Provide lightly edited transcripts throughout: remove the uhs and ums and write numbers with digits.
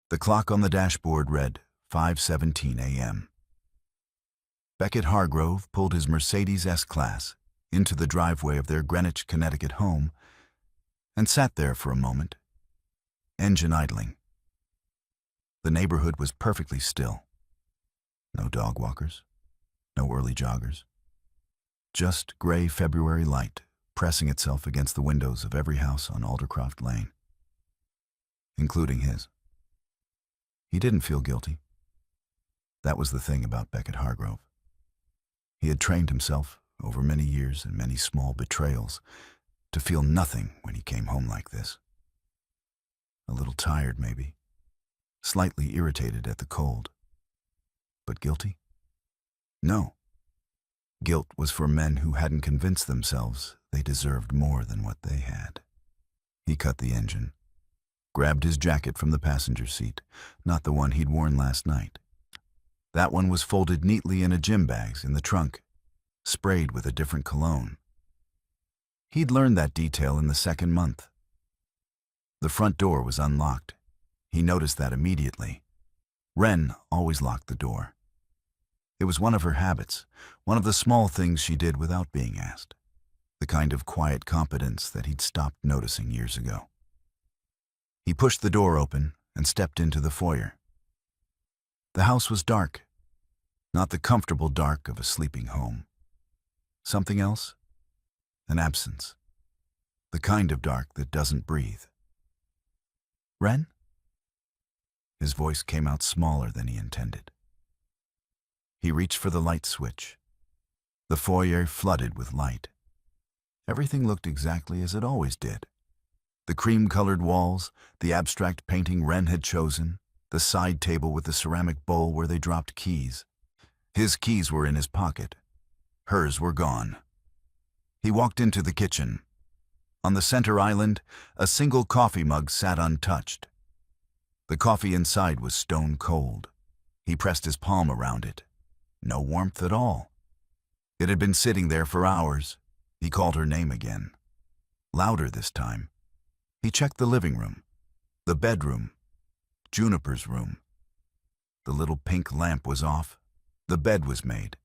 The clock on the dashboard read 5:17 a.m. Beckett Hargrove pulled his Mercedes S-Class into the driveway of their Greenwich, Connecticut home and sat there for a moment, engine idling. The neighborhood was perfectly still. No dog walkers, no early joggers. Just gray February light pressing itself against the windows of every house on Aldercroft Lane, including his. He didn't feel guilty. That was the thing about Beckett Hargrove. He had trained himself over many years and many small betrayals to feel nothing when he came home like this. A little tired, maybe, slightly irritated at the cold. But guilty? No. Guilt was for men who hadn't convinced themselves they deserved more than what they had. He cut the engine, grabbed his jacket from the passenger seat, not the one he'd worn last night. That one was folded neatly in a gym bag in the trunk, sprayed with a different cologne. He'd learned that detail in the second month. The front door was unlocked. He noticed that immediately. Wren always locked the door. It was one of her habits, one of the small things she did without being asked, the kind of quiet competence that he'd stopped noticing years ago. He pushed the door open and stepped into the foyer. The house was dark, not the comfortable dark of a sleeping home. Something else? An absence. The kind of dark that doesn't breathe. Wren? His voice came out smaller than he intended. He reached for the light switch. The foyer flooded with light. Everything looked exactly as it always did. The cream-colored walls, the abstract painting Wren had chosen, the side table with the ceramic bowl where they dropped keys. His keys were in his pocket. Hers were gone. He walked into the kitchen. On the center island, a single coffee mug sat untouched. The coffee inside was stone cold. He pressed his palm around it. No warmth at all. It had been sitting there for hours. He called her name again. Louder this time. He checked the living room, the bedroom, Juniper's room. The little pink lamp was off. The bed was made.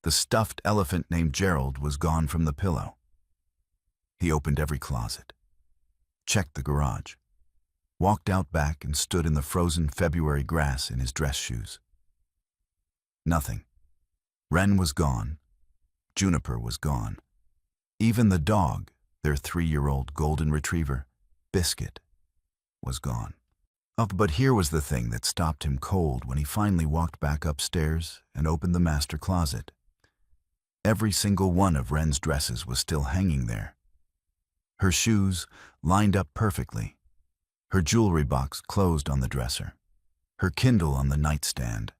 The stuffed elephant named Gerald was gone from the pillow. He opened every closet, checked the garage, walked out back and stood in the frozen February grass in his dress shoes. Nothing. Wren was gone. Juniper was gone. Even the dog, their 3-year-old golden retriever, Biscuit, was gone. But here was the thing that stopped him cold when he finally walked back upstairs and opened the master closet. Every single one of Wren's dresses was still hanging there. Her shoes lined up perfectly. Her jewelry box closed on the dresser. Her Kindle on the nightstand.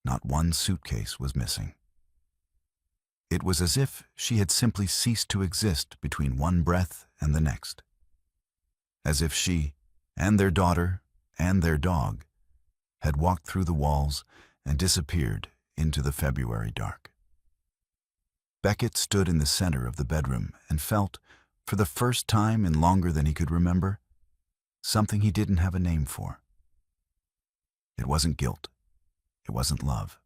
Not one suitcase was missing. It was as if she had simply ceased to exist between one breath and the next. As if she, and their daughter, and their dog, had walked through the walls and disappeared into the February dark. Beckett stood in the center of the bedroom and felt, for the first time in longer than he could remember, something he didn't have a name for. It wasn't guilt. It wasn't love.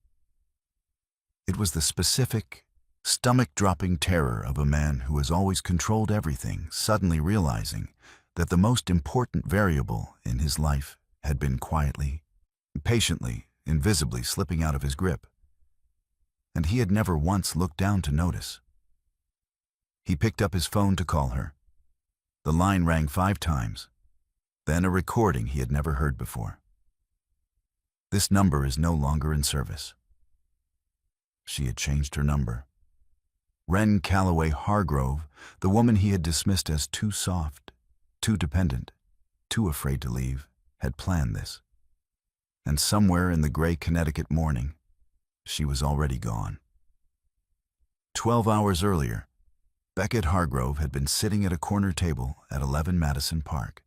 It was the specific, stomach-dropping terror of a man who has always controlled everything, suddenly realizing that the most important variable in his life had been quietly, patiently, invisibly slipping out of his grip, and he had never once looked down to notice. He picked up his phone to call her. The line rang 5 times, then a recording he had never heard before. This number is no longer in service. She had changed her number. Wren Calloway Hargrove, the woman he had dismissed as too soft, too dependent, too afraid to leave, had planned this. And somewhere in the gray Connecticut morning, she was already gone. 12 hours earlier, Beckett Hargrove had been sitting at a corner table at 11 Madison Park,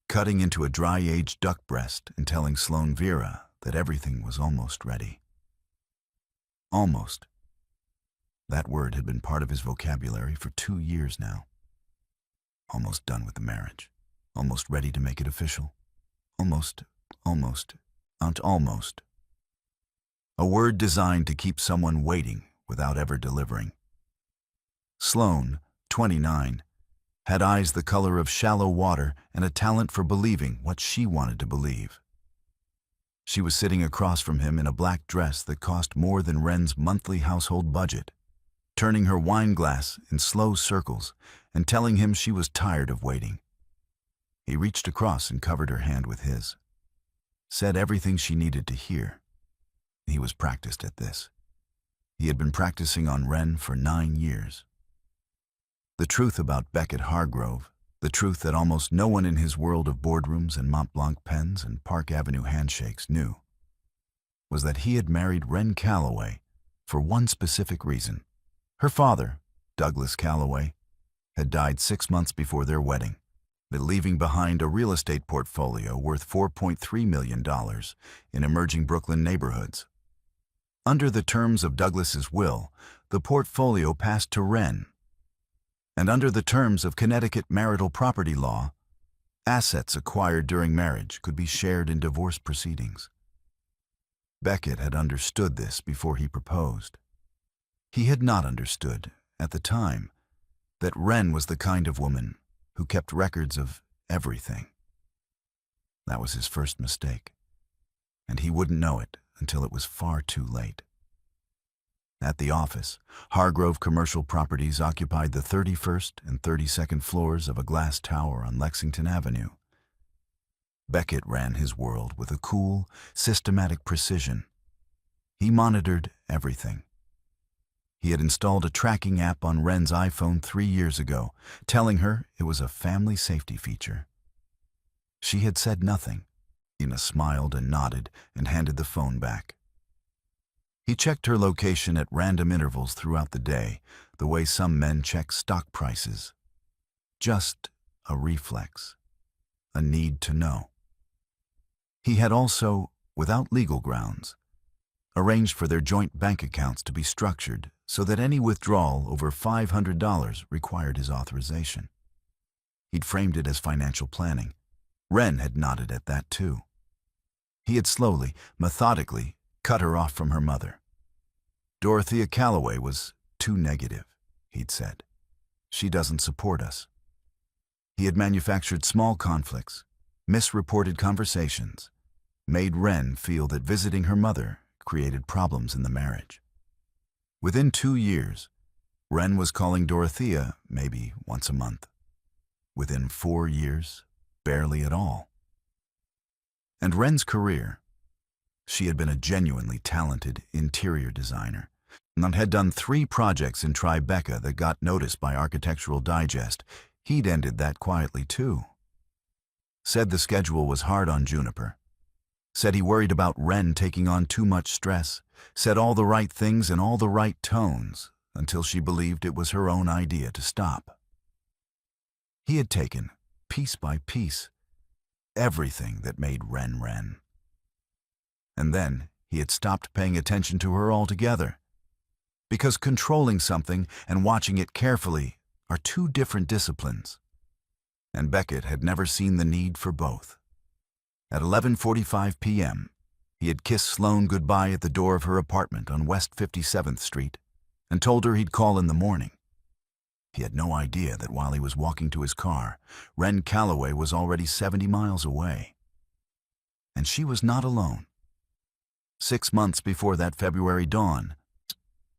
cutting into a dry-aged duck breast and telling Sloane Vera that everything was almost ready. Almost. That word had been part of his vocabulary for 2 years now. Almost done with the marriage. Almost ready to make it official. Almost, almost, almost. A word designed to keep someone waiting without ever delivering. Sloane, 29, had eyes the color of shallow water and a talent for believing what she wanted to believe. She was sitting across from him in a black dress that cost more than Wren's monthly household budget, turning her wine glass in slow circles and telling him she was tired of waiting. He reached across and covered her hand with his, said everything she needed to hear. He was practiced at this. He had been practicing on Wren for 9 years. The truth about Beckett Hargrove, the truth that almost no one in his world of boardrooms and Mont Blanc pens and Park Avenue handshakes knew, was that he had married Wren Calloway for one specific reason. Her father, Douglas Calloway, had died 6 months before their wedding, leaving behind a real estate portfolio worth $4.3 million in emerging Brooklyn neighborhoods. Under the terms of Douglas's will, the portfolio passed to Wren, and under the terms of Connecticut marital property law, assets acquired during marriage could be shared in divorce proceedings. Beckett had understood this before he proposed. He had not understood, at the time, that Wren was the kind of woman who kept records of everything. That was his first mistake, and he wouldn't know it until it was far too late. At the office, Hargrove Commercial Properties occupied the 31st and 32nd floors of a glass tower on Lexington Avenue. Beckett ran his world with a cool, systematic precision. He monitored everything. He had installed a tracking app on Wren's iPhone 3 years ago, telling her it was a family safety feature. She had said nothing. Ina smiled and nodded and handed the phone back. He checked her location at random intervals throughout the day, the way some men check stock prices. Just a reflex, a need to know. He had also, without legal grounds, arranged for their joint bank accounts to be structured so that any withdrawal over $500 required his authorization. He'd framed it as financial planning. Wren had nodded at that too. He had slowly, methodically, cut her off from her mother. Dorothea Calloway was too negative, he'd said. She doesn't support us. He had manufactured small conflicts, misreported conversations, made Wren feel that visiting her mother created problems in the marriage. Within 2 years, Wren was calling Dorothea maybe once a month. Within 4 years, barely at all. And Wren's career. She had been a genuinely talented interior designer and had done 3 projects in Tribeca that got noticed by Architectural Digest. He'd ended that quietly too. Said the schedule was hard on Juniper. Said he worried about Wren taking on too much stress. Said all the right things in all the right tones until she believed it was her own idea to stop. He had taken, piece by piece, everything that made Wren Wren. And then he had stopped paying attention to her altogether. Because controlling something and watching it carefully are 2 different disciplines. And Beckett had never seen the need for both. At 11:45 p.m., he had kissed Sloane goodbye at the door of her apartment on West 57th Street and told her he'd call in the morning. He had no idea that while he was walking to his car, Wren Calloway was already 70 miles away. And she was not alone. 6 months before that February dawn,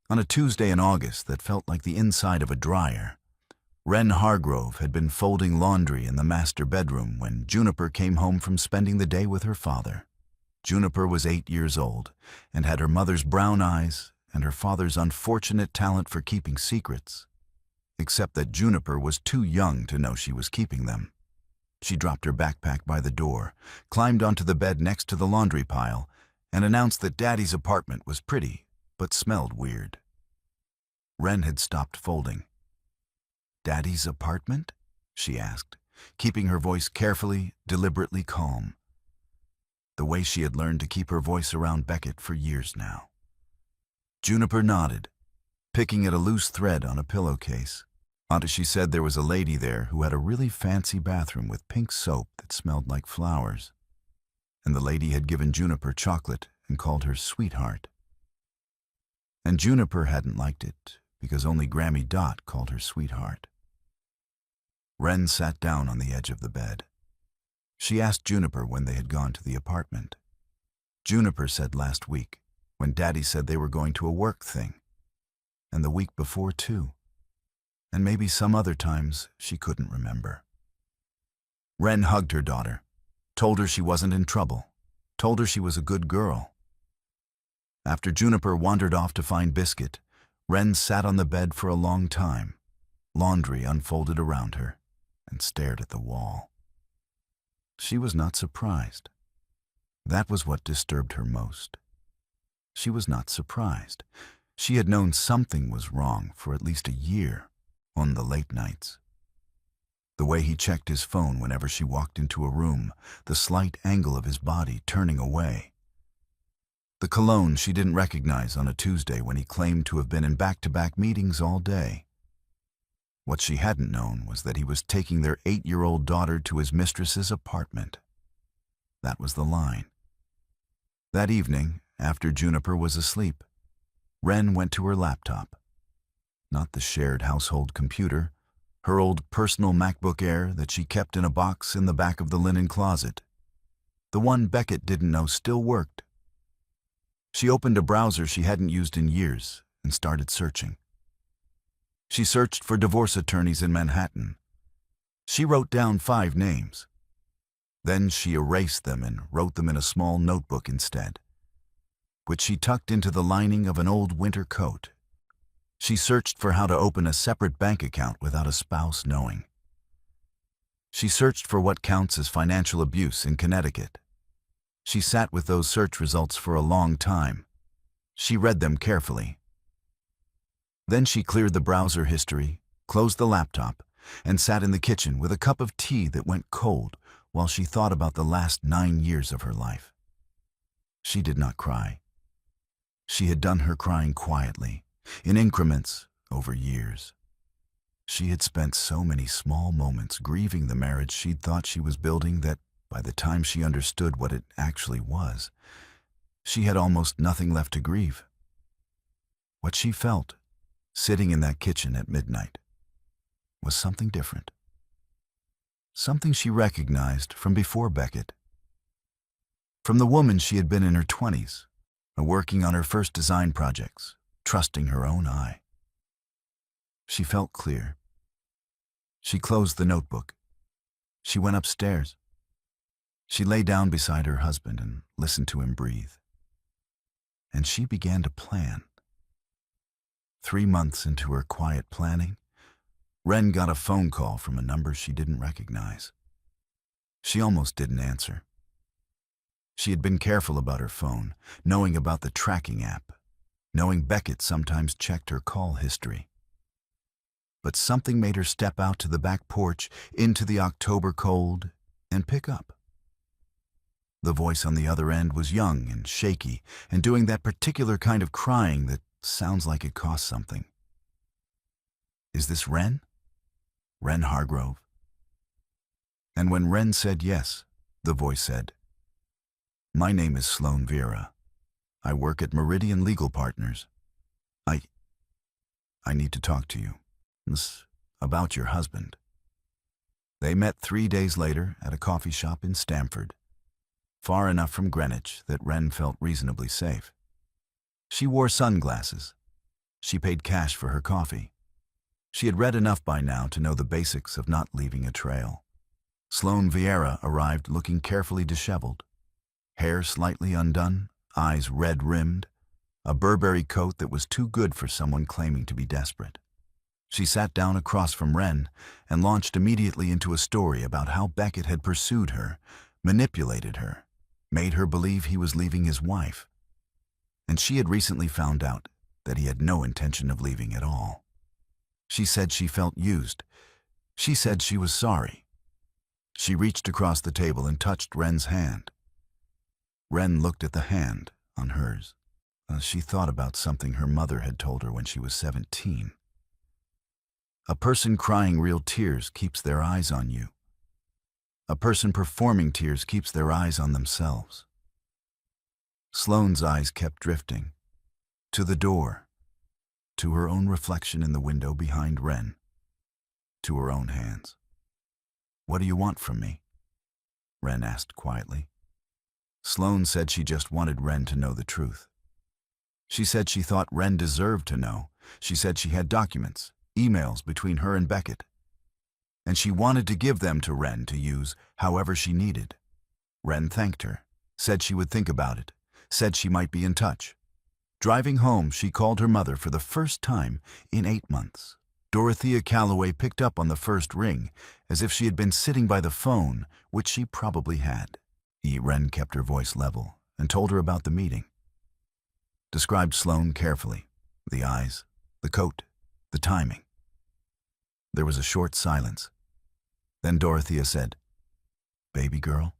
on a Tuesday in August that felt like the inside of a dryer, Wren Hargrove had been folding laundry in the master bedroom when Juniper came home from spending the day with her father. Juniper was 8 years old and had her mother's brown eyes and her father's unfortunate talent for keeping secrets, except that Juniper was too young to know she was keeping them. She dropped her backpack by the door, climbed onto the bed next to the laundry pile, and announced that Daddy's apartment was pretty, but smelled weird. Wren had stopped folding. "Daddy's apartment?" she asked, keeping her voice carefully, deliberately calm. The way she had learned to keep her voice around Beckett for years now. Juniper nodded, picking at a loose thread on a pillowcase. She said there was a lady there who had a really fancy bathroom with pink soap that smelled like flowers. and the lady had given Juniper chocolate and called her sweetheart. And Juniper hadn't liked it because only Grammy Dot called her sweetheart. Wren sat down on the edge of the bed. She asked Juniper when they had gone to the apartment. Juniper said last week, when Daddy said they were going to a work thing. And the week before, too. And maybe some other times she couldn't remember. Wren hugged her daughter, told her she wasn't in trouble, told her she was a good girl. After Juniper wandered off to find Biscuit, Wren sat on the bed for a long time, laundry unfolded around her, and stared at the wall. She was not surprised. That was what disturbed her most. She was not surprised. She had known something was wrong for at least a year, on the late nights. The way he checked his phone whenever she walked into a room, the slight angle of his body turning away. The cologne she didn't recognize on a Tuesday when he claimed to have been in back-to-back meetings all day. What she hadn't known was that he was taking their 8-year-old daughter to his mistress's apartment. That was the line. That evening, after Juniper was asleep, Wren went to her laptop. Not the shared household computer, her old personal MacBook Air that she kept in a box in the back of the linen closet. The one Beckett didn't know still worked. She opened a browser she hadn't used in years and started searching. She searched for divorce attorneys in Manhattan. She wrote down 5 names. Then she erased them and wrote them in a small notebook instead, which she tucked into the lining of an old winter coat. She searched for how to open a separate bank account without a spouse knowing. She searched for what counts as financial abuse in Connecticut. She sat with those search results for a long time. She read them carefully. Then she cleared the browser history, closed the laptop, and sat in the kitchen with a cup of tea that went cold while she thought about the last 9 years of her life. She did not cry. She had done her crying quietly, in increments, over years. She had spent so many small moments grieving the marriage she'd thought she was building that, by the time she understood what it actually was, she had almost nothing left to grieve. What she felt, sitting in that kitchen at midnight, was something different. Something she recognized from before Beckett. From the woman she had been in her 20s, working on her first design projects, trusting her own eye. She felt clear. She closed the notebook. She went upstairs. She lay down beside her husband and listened to him breathe. And she began to plan. 3 months into her quiet planning, Wren got a phone call from a number she didn't recognize. She almost didn't answer. She had been careful about her phone, knowing about the tracking app, knowing Beckett sometimes checked her call history. But something made her step out to the back porch, into the October cold, and pick up. The voice on the other end was young and shaky, and doing that particular kind of crying that sounds like it costs something. "Is this Wren? Wren Hargrove?" And when Wren said yes, the voice said, "My name is Sloan Vieira. I work at Meridian Legal Partners. I need to talk to you. It's about your husband." They met 3 days later at a coffee shop in Stamford, far enough from Greenwich that Wren felt reasonably safe. She wore sunglasses. She paid cash for her coffee. She had read enough by now to know the basics of not leaving a trail. Sloan Vieira arrived looking carefully disheveled, hair slightly undone, eyes red-rimmed, a Burberry coat that was too good for someone claiming to be desperate. She sat down across from Wren and launched immediately into a story about how Beckett had pursued her, manipulated her, made her believe he was leaving his wife. And she had recently found out that he had no intention of leaving at all. She said she felt used. She said she was sorry. She reached across the table and touched Wren's hand. Wren looked at the hand on hers. She thought about something her mother had told her when she was 17. A person crying real tears keeps their eyes on you. A person performing tears keeps their eyes on themselves. Sloane's eyes kept drifting. To the door. To her own reflection in the window behind Wren. To her own hands. "What do you want from me?" Wren asked quietly. Sloane said she just wanted Wren to know the truth. She said she thought Wren deserved to know. She said she had documents, emails between her and Beckett, and she wanted to give them to Wren to use however she needed. Wren thanked her, said she would think about it, said she might be in touch. Driving home, she called her mother for the first time in 8 months. Dorothea Calloway picked up on the first ring, as if she had been sitting by the phone, which she probably had. Wren kept her voice level and told her about the meeting. Described Sloane carefully, the eyes, the coat, the timing. There was a short silence. Then Dorothea said, "Baby girl,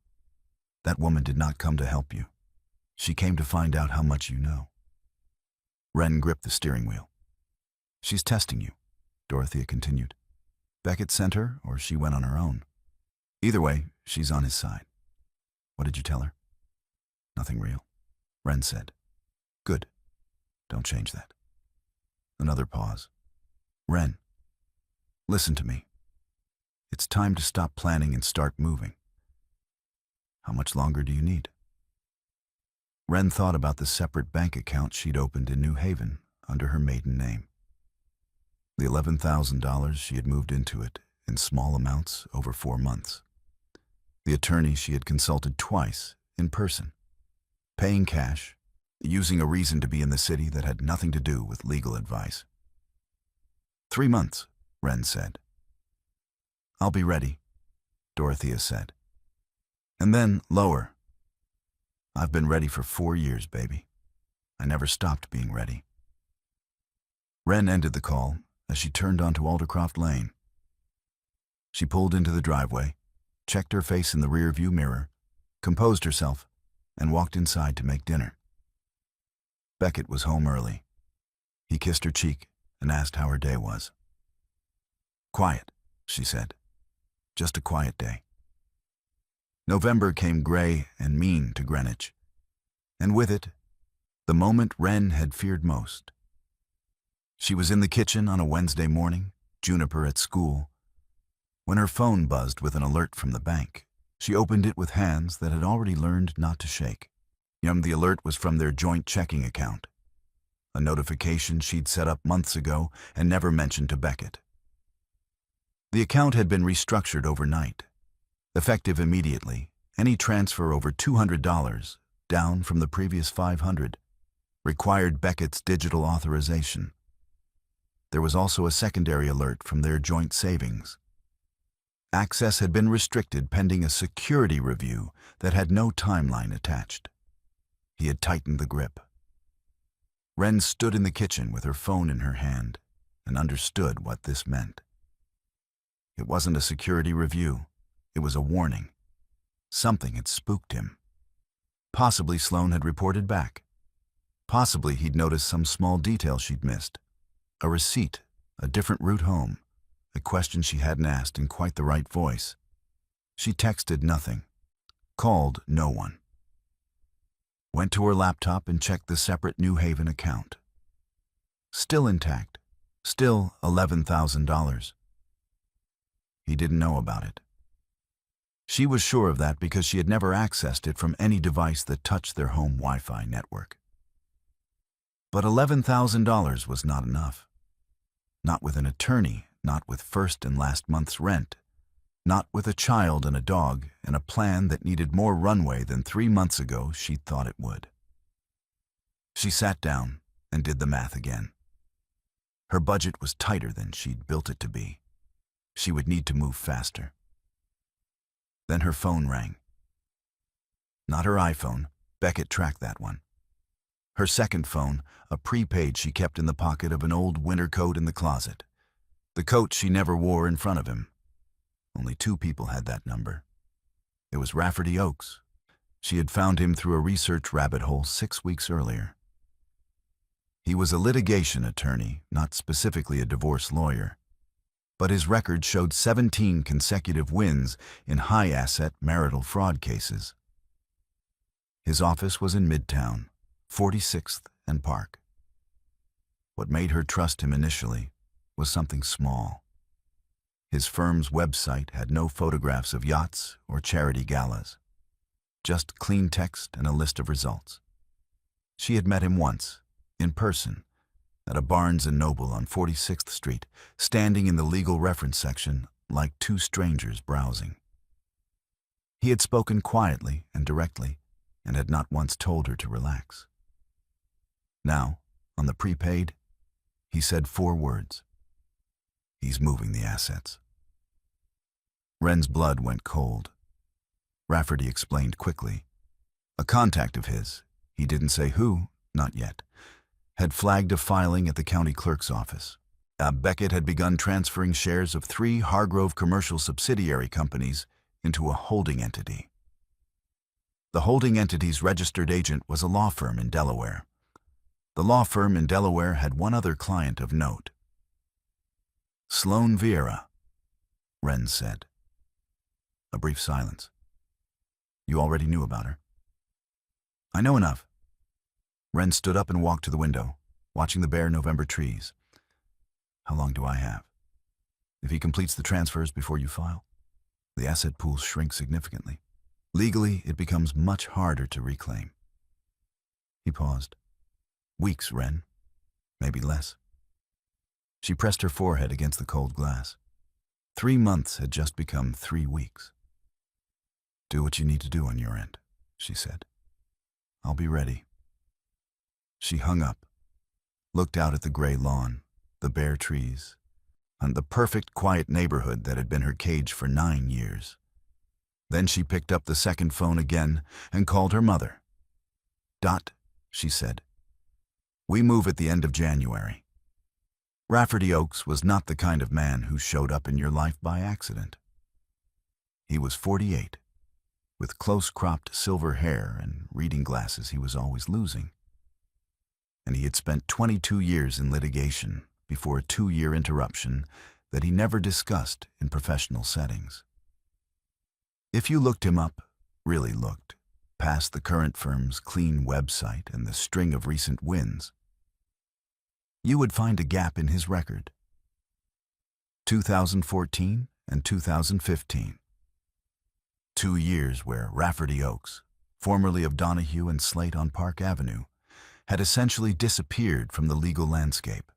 that woman did not come to help you. She came to find out how much you know." Wren gripped the steering wheel. "She's testing you," Dorothea continued. "Beckett sent her, or she went on her own. Either way, she's on his side." "What did you tell her?" "Nothing real," Wren said. "Good. Don't change that." Another pause. "Wren, listen to me. It's time to stop planning and start moving. How much longer do you need?" Wren thought about the separate bank account she'd opened in New Haven under her maiden name. The $11,000 she had moved into it in small amounts over 4 months. The attorney she had consulted twice in person, paying cash, using a reason to be in the city that had nothing to do with legal advice. 3 months, Wren said. "I'll be ready," Dorothea said. And then, lower. "I've been ready for 4 years, baby. I never stopped being ready." Wren ended the call as she turned onto Aldercroft Lane. She pulled into the driveway, checked her face in the rear-view mirror, composed herself, and walked inside to make dinner. Beckett was home early. He kissed her cheek and asked how her day was. "Quiet," she said. "Just a quiet day." November came gray and mean to Greenwich, and with it, the moment Wren had feared most. She was in the kitchen on a Wednesday morning, Juniper at school, when her phone buzzed with an alert from the bank. She opened it with hands that had already learned not to shake. The alert was from their joint checking account, a notification she'd set up months ago and never mentioned to Beckett. The account had been restructured overnight. Effective immediately, any transfer over $200, down from the previous $500, required Beckett's digital authorization. There was also a secondary alert from their joint savings. Access had been restricted pending a security review that had no timeline attached. He had tightened the grip. Wren stood in the kitchen with her phone in her hand and understood what this meant. It wasn't a security review. It was a warning. Something had spooked him. Possibly Sloane had reported back. Possibly he'd noticed some small detail she'd missed. A receipt, a different route home, a question she hadn't asked in quite the right voice. She texted nothing, called no one. Went to her laptop and checked the separate New Haven account. Still intact, still $11,000. He didn't know about it. She was sure of that because she had never accessed it from any device that touched their home Wi-Fi network. But $11,000 was not enough. Not with an attorney, not with first and last month's rent, not with a child and a dog and a plan that needed more runway than 3 months ago she'd thought it would. She sat down and did the math again. Her budget was tighter than she'd built it to be. She would need to move faster. Then her phone rang. Not her iPhone. Beckett tracked that one. Her second phone, a prepaid she kept in the pocket of an old winter coat in the closet. The coat she never wore in front of him. Only 2 people had that number. It was Rafferty Oakes. She had found him through a research rabbit hole 6 weeks earlier. He was a litigation attorney, not specifically a divorce lawyer. but his record showed 17 consecutive wins in high-asset marital fraud cases. His office was in Midtown, 46th and Park. What made her trust him initially was something small. His firm's website had no photographs of yachts or charity galas, just clean text and a list of results. She had met him once, in person, at a Barnes & Noble on 46th Street, standing in the legal reference section like two strangers browsing. He had spoken quietly and directly, and had not once told her to relax. Now, on the prepaid, he said 4 words. He's moving the assets. Wren's blood went cold. Rafferty explained quickly. A contact of his, he didn't say who, not yet, had flagged a filing at the county clerk's office. Beckett had begun transferring shares of 3 Hargrove commercial subsidiary companies into a holding entity. The holding entity's registered agent was a law firm in Delaware. The law firm in Delaware had one other client of note. Sloan Vieira, Wren said. A brief silence. You already knew about her? I know enough. Wren stood up and walked to the window, watching the bare November trees. How long do I have? If he completes the transfers before you file, the asset pools shrink significantly. Legally, it becomes much harder to reclaim. He paused. Weeks, Wren. Maybe less. She pressed her forehead against the cold glass. 3 months had just become 3 weeks. Do what you need to do on your end, she said. I'll be ready. She hung up, looked out at the gray lawn, the bare trees, and the perfect quiet neighborhood that had been her cage for 9 years. Then she picked up the second phone again and called her mother. Dot, she said. We move at the end of January. Rafferty Oakes was not the kind of man who showed up in your life by accident. He was 48, with close-cropped silver hair and reading glasses he was always losing. And he had spent 22 years in litigation before a 2-year interruption that he never discussed in professional settings. If you looked him up, really looked, past the current firm's clean website and the string of recent wins, you would find a gap in his record. 2014 and 2015. 2 years where Rafferty Oakes, formerly of Donahue and Slate on Park Avenue, had essentially disappeared from the legal landscape.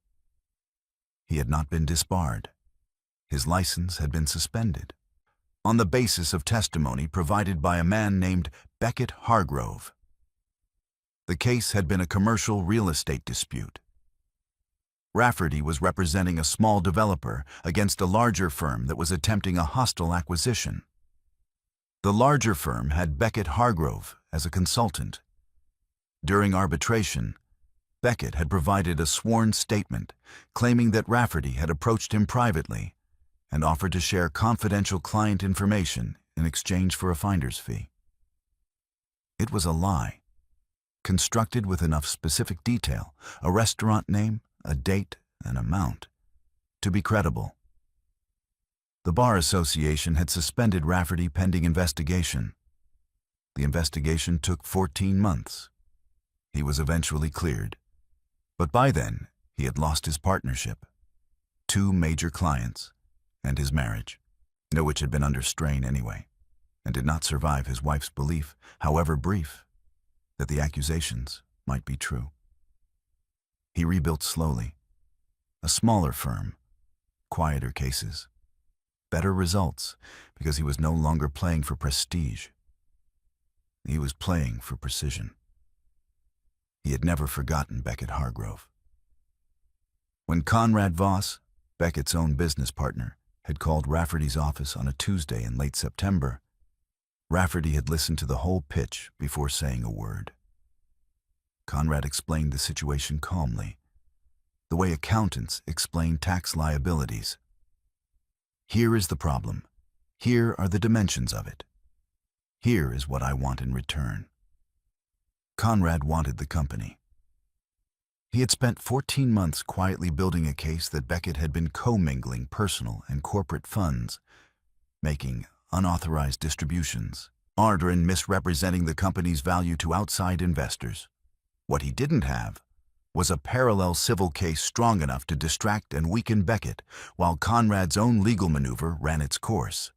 He had not been disbarred. His license had been suspended on the basis of testimony provided by a man named Beckett Hargrove. The case had been a commercial real estate dispute. Rafferty was representing a small developer against a larger firm that was attempting a hostile acquisition. The larger firm had Beckett Hargrove as a consultant. During arbitration, Beckett had provided a sworn statement claiming that Rafferty had approached him privately and offered to share confidential client information in exchange for a finder's fee. It was a lie, constructed with enough specific detail, a restaurant name, a date, an amount, to be credible. The Bar Association had suspended Rafferty pending investigation. The investigation took 14 months. He was eventually cleared, but by then he had lost his partnership, 2 major clients, and his marriage, which had been under strain anyway, and did not survive his wife's belief, however brief, that the accusations might be true. He rebuilt slowly, a smaller firm, quieter cases, better results because he was no longer playing for prestige. He was playing for precision. He had never forgotten Beckett Hargrove. When Conrad Voss, Beckett's own business partner, had called Rafferty's office on a Tuesday in late September, Rafferty had listened to the whole pitch before saying a word. Conrad explained the situation calmly, the way accountants explain tax liabilities. Here is the problem. Here are the dimensions of it. Here is what I want in return. Conrad wanted the company. He had spent 14 months quietly building a case that Beckett had been commingling personal and corporate funds, making unauthorized distributions, and misrepresenting the company's value to outside investors. What he didn't have was a parallel civil case strong enough to distract and weaken Beckett, while Conrad's own legal maneuver ran its course.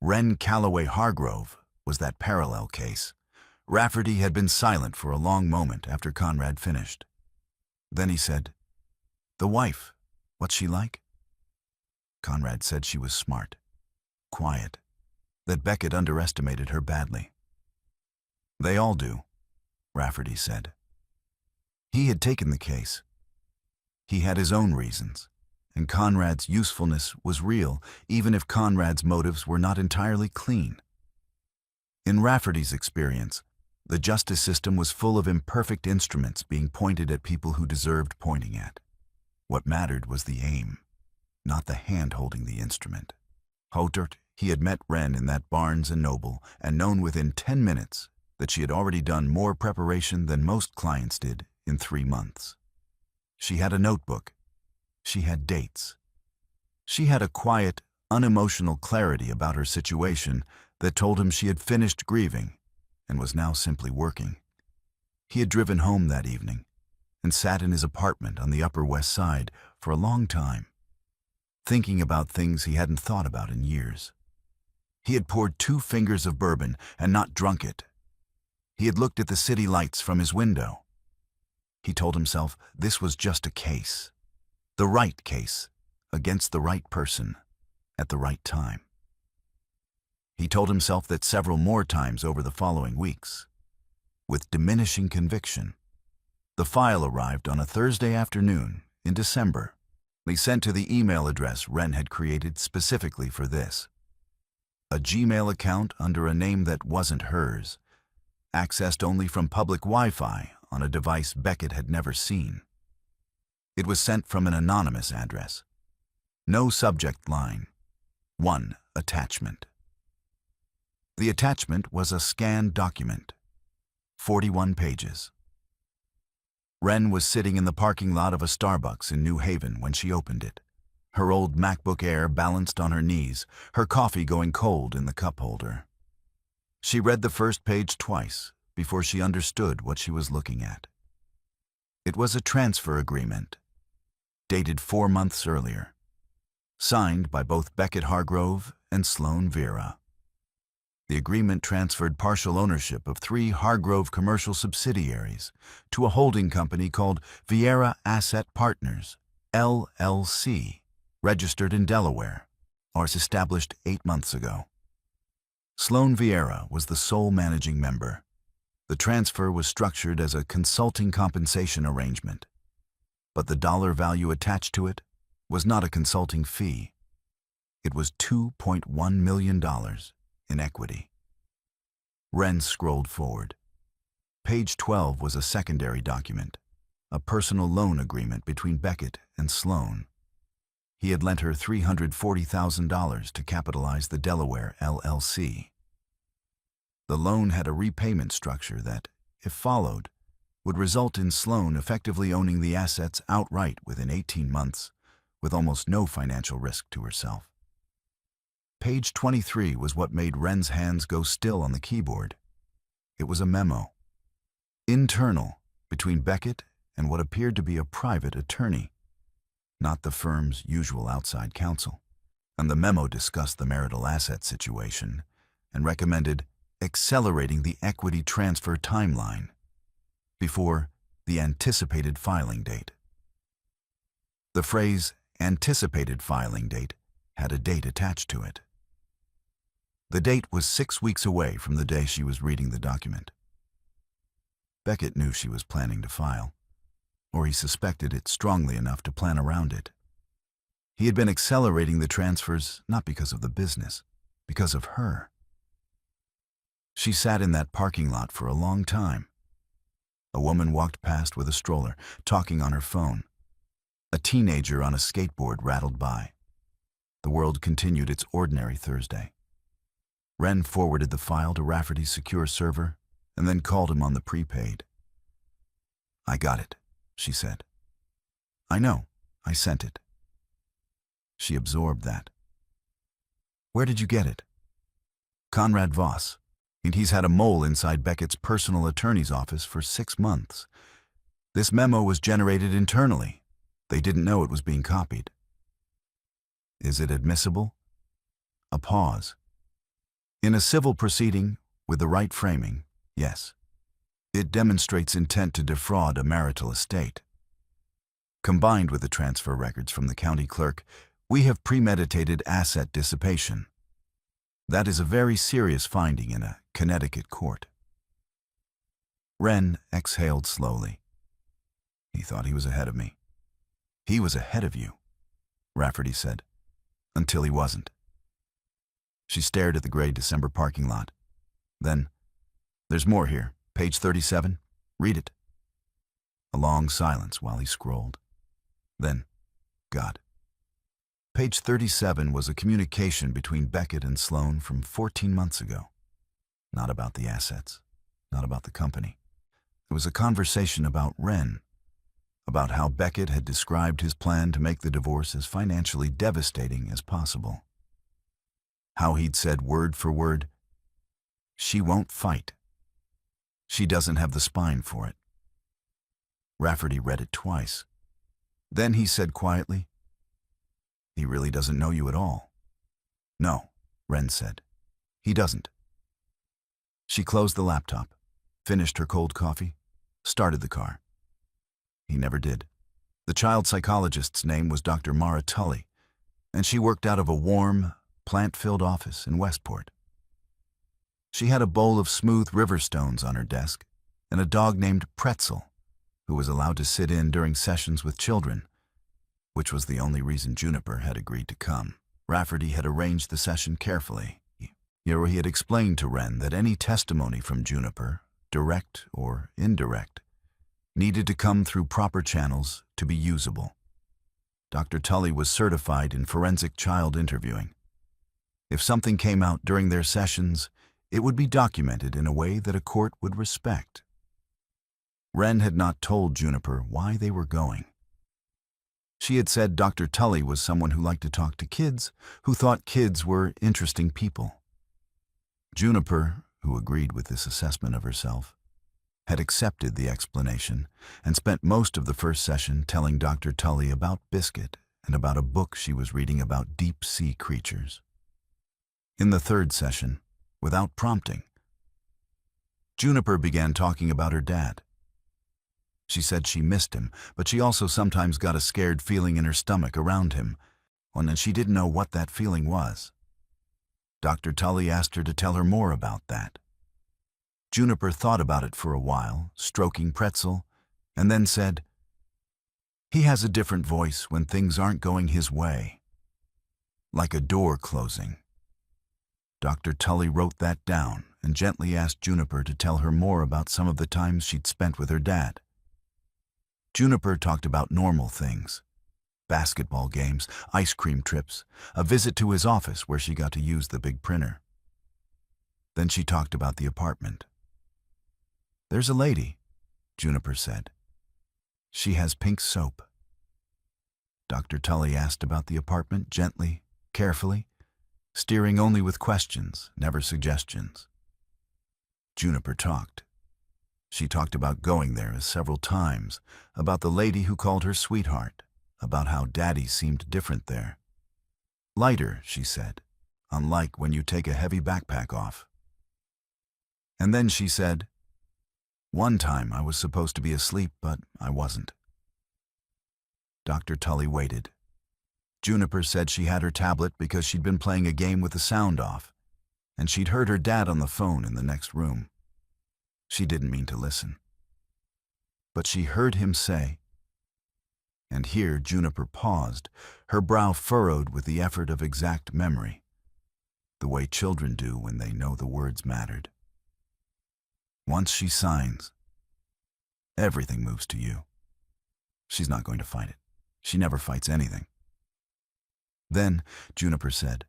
Wren Calloway Hargrove was that parallel case. Rafferty had been silent for a long moment after Conrad finished. Then he said, "The wife, what's she like?" Conrad said she was smart, quiet, that Beckett underestimated her badly. "They all do," Rafferty said. He had taken the case. He had his own reasons, and Conrad's usefulness was real, even if Conrad's motives were not entirely clean. In Rafferty's experience, the justice system was full of imperfect instruments being pointed at people who deserved pointing at. What mattered was the aim, not the hand holding the instrument. He had met Wren in that Barnes & Noble and known within 10 minutes that she had already done more preparation than most clients did in 3 months. She had a notebook. She had dates. She had a quiet, unemotional clarity about her situation that told him she had finished grieving and was now simply working. He had driven home that evening and sat in his apartment on the Upper West Side for a long time, thinking about things he hadn't thought about in years. He had poured 2 fingers of bourbon and not drunk it. He had looked at the city lights from his window. He told himself this was just a case, the right case, against the right person, at the right time. He told himself that several more times over the following weeks. With diminishing conviction, the file arrived on a Thursday afternoon in December. He sent to the email address Wren had created specifically for this. A Gmail account under a name that wasn't hers, accessed only from public Wi-Fi on a device Beckett had never seen. It was sent from an anonymous address. No subject line. 1 attachment. The attachment was a scanned document, 41 pages. Wren was sitting in the parking lot of a Starbucks in New Haven when she opened it, her old MacBook Air balanced on her knees, her coffee going cold in the cup holder. She read the first page twice before she understood what she was looking at. It was a transfer agreement, dated 4 months earlier, signed by both Beckett Hargrove and Sloan Vera. The agreement transferred partial ownership of 3 Hargrove commercial subsidiaries to a holding company called Vieira Asset Partners, LLC, registered in Delaware, was established 8 months ago. Sloan Vieira was the sole managing member. The transfer was structured as a consulting compensation arrangement, but the dollar value attached to it was not a consulting fee. It was $2.1 million in equity. Wren scrolled forward. Page 12 was a secondary document, a personal loan agreement between Beckett and Sloan. He had lent her $340,000 to capitalize the Delaware LLC. The loan had a repayment structure that, if followed, would result in Sloan effectively owning the assets outright within 18 months, with almost no financial risk to herself. Page 23 was what made Wren's hands go still on the keyboard. It was a memo, internal, between Beckett and what appeared to be a private attorney, not the firm's usual outside counsel. And the memo discussed the marital asset situation and recommended accelerating the equity transfer timeline before the anticipated filing date. The phrase anticipated filing date had a date attached to it. The date was 6 weeks away from the day she was reading the document. Beckett knew she was planning to file, or he suspected it strongly enough to plan around it. He had been accelerating the transfers not because of the business, because of her. She sat in that parking lot for a long time. A woman walked past with a stroller, talking on her phone. A teenager on a skateboard rattled by. The world continued its ordinary Thursday. Wren forwarded the file to Rafferty's secure server and then called him on the prepaid. "I got it," she said. I know. I sent it. She absorbed that. Where did you get it? Conrad Voss. And he's had a mole inside Beckett's personal attorney's office for 6 months. This memo was generated internally. They didn't know it was being copied. Is it admissible? A pause. In a civil proceeding, with the right framing, yes. It demonstrates intent to defraud a marital estate. Combined with the transfer records from the county clerk, we have premeditated asset dissipation. That is a very serious finding in a Connecticut court. Wren exhaled slowly. He thought he was ahead of me. He was ahead of you, Rafferty said, until he wasn't. She stared at the gray December parking lot. Then, there's more here. Page 37. Read it. A long silence while he scrolled. Then, God. Page 37 was a communication between Beckett and Sloan from 14 months ago. Not about the assets, not about the company. It was a conversation about Wren, about how Beckett had described his plan to make the divorce as financially devastating as possible. How he'd said word for word, "She won't fight. She doesn't have the spine for it." Rafferty read it twice. Then he said quietly, "He really doesn't know you at all." "No," Wren said. "He doesn't." She closed the laptop, finished her cold coffee, started the car. He never did. The child psychologist's name was Dr. Mara Tully, and she worked out of a warm, plant-filled office in Westport. She had a bowl of smooth river stones on her desk and a dog named Pretzel, who was allowed to sit in during sessions with children, which was the only reason Juniper had agreed to come. Rafferty had arranged the session carefully. He had explained to Wren that any testimony from Juniper, direct or indirect, needed to come through proper channels to be usable. Dr. Tully was certified in forensic child interviewing. If something came out during their sessions, it would be documented in a way that a court would respect. Wren had not told Juniper why they were going. She had said Dr. Tully was someone who liked to talk to kids, who thought kids were interesting people. Juniper, who agreed with this assessment of herself, had accepted the explanation and spent most of the first session telling Dr. Tully about Biscuit and about a book she was reading about deep-sea creatures. In the third session, without prompting, Juniper began talking about her dad. She said she missed him, but she also sometimes got a scared feeling in her stomach around him, and she didn't know what that feeling was. Dr. Tully asked her to tell her more about that. Juniper thought about it for a while, stroking Pretzel, and then said, "He has a different voice when things aren't going his way. Like a door closing." Dr. Tully wrote that down and gently asked Juniper to tell her more about some of the times she'd spent with her dad. Juniper talked about normal things. Basketball games, ice cream trips, a visit to his office where she got to use the big printer. Then she talked about the apartment. "There's a lady," Juniper said. "She has pink soap." Dr. Tully asked about the apartment gently, carefully, steering only with questions, never suggestions. Juniper talked. She talked about going there several times, about the lady who called her sweetheart, about how Daddy seemed different there. Lighter, she said, unlike when you take a heavy backpack off. And then she said, "One time I was supposed to be asleep, but I wasn't." Dr. Tully waited. Juniper said she had her tablet because she'd been playing a game with the sound off, and she'd heard her dad on the phone in the next room. She didn't mean to listen. But she heard him say, and here Juniper paused, her brow furrowed with the effort of exact memory, the way children do when they know the words mattered. "Once she signs, everything moves to you. She's not going to fight it. She never fights anything." Then, Juniper said,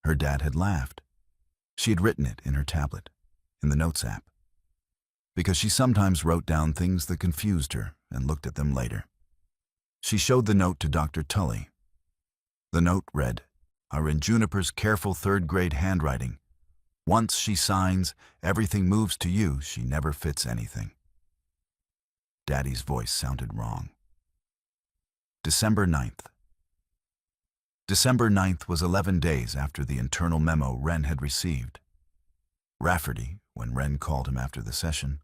her dad had laughed. She had written it in her tablet, in the Notes app, because she sometimes wrote down things that confused her and looked at them later. She showed the note to Dr. Tully. The note read, "Are in Juniper's careful third-grade handwriting. Once she signs, everything moves to you. She never fits anything." Daddy's voice sounded wrong. December 9th. December 9th was 11 days after the internal memo Wren had received. Rafferty, when Wren called him after the session,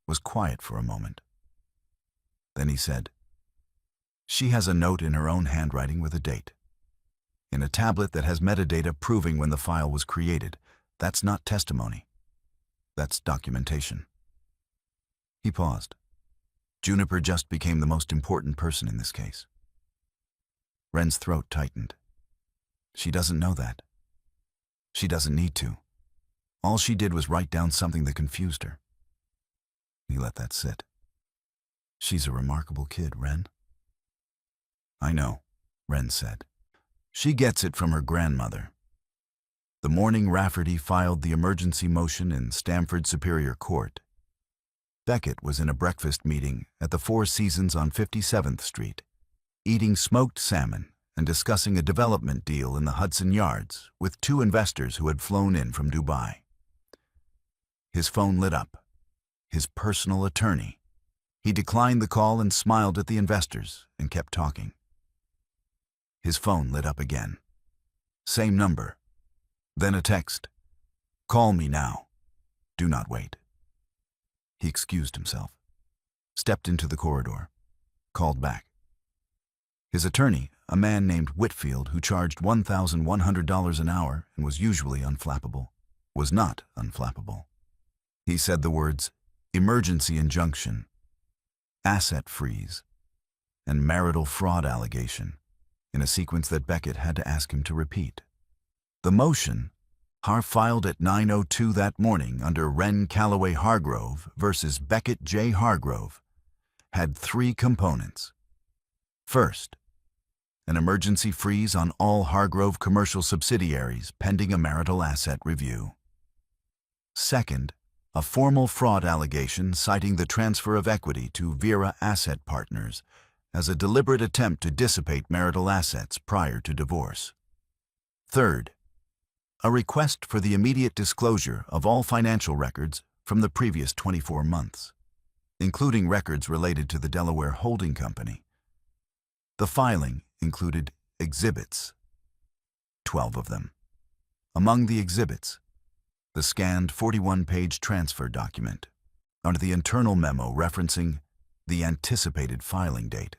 was quiet for a moment. Then he said, "She has a note in her own handwriting with a date. In a tablet that has metadata proving when the file was created. That's not testimony. That's documentation." He paused. Juniper just became the most important person in this case. Wren's throat tightened. She doesn't know that. She doesn't need to. All she did was write down something that confused her. He let that sit. "She's a remarkable kid, Wren." "I know," Wren said. "She gets it from her grandmother." The morning Rafferty filed the emergency motion in Stamford Superior Court, Beckett was in a breakfast meeting at the Four Seasons on 57th Street, eating smoked salmon and discussing a development deal in the Hudson Yards with two investors who had flown in from Dubai. His phone lit up. His personal attorney. He declined the call and smiled at the investors and kept talking. His phone lit up again. Same number. Then a text. "Call me now. Do not wait." He excused himself, stepped into the corridor, called back. His attorney, a man named Whitfield who charged $1,100 an hour and was usually unflappable, was not unflappable. He said the words, "emergency injunction," "asset freeze," and "marital fraud allegation" in a sequence that Beckett had to ask him to repeat. The motion, filed at 9:02 that morning under Wren Calloway Hargrove versus Beckett J. Hargrove, had three components. First, an emergency freeze on all Hargrove commercial subsidiaries pending a marital asset review. Second, a formal fraud allegation citing the transfer of equity to Vera Asset Partners as a deliberate attempt to dissipate marital assets prior to divorce. Third, a request for the immediate disclosure of all financial records from the previous 24 months, including records related to the Delaware Holding Company. The filing included exhibits, 12 of them. Among the exhibits, the scanned 41-page transfer document under the internal memo referencing the anticipated filing date.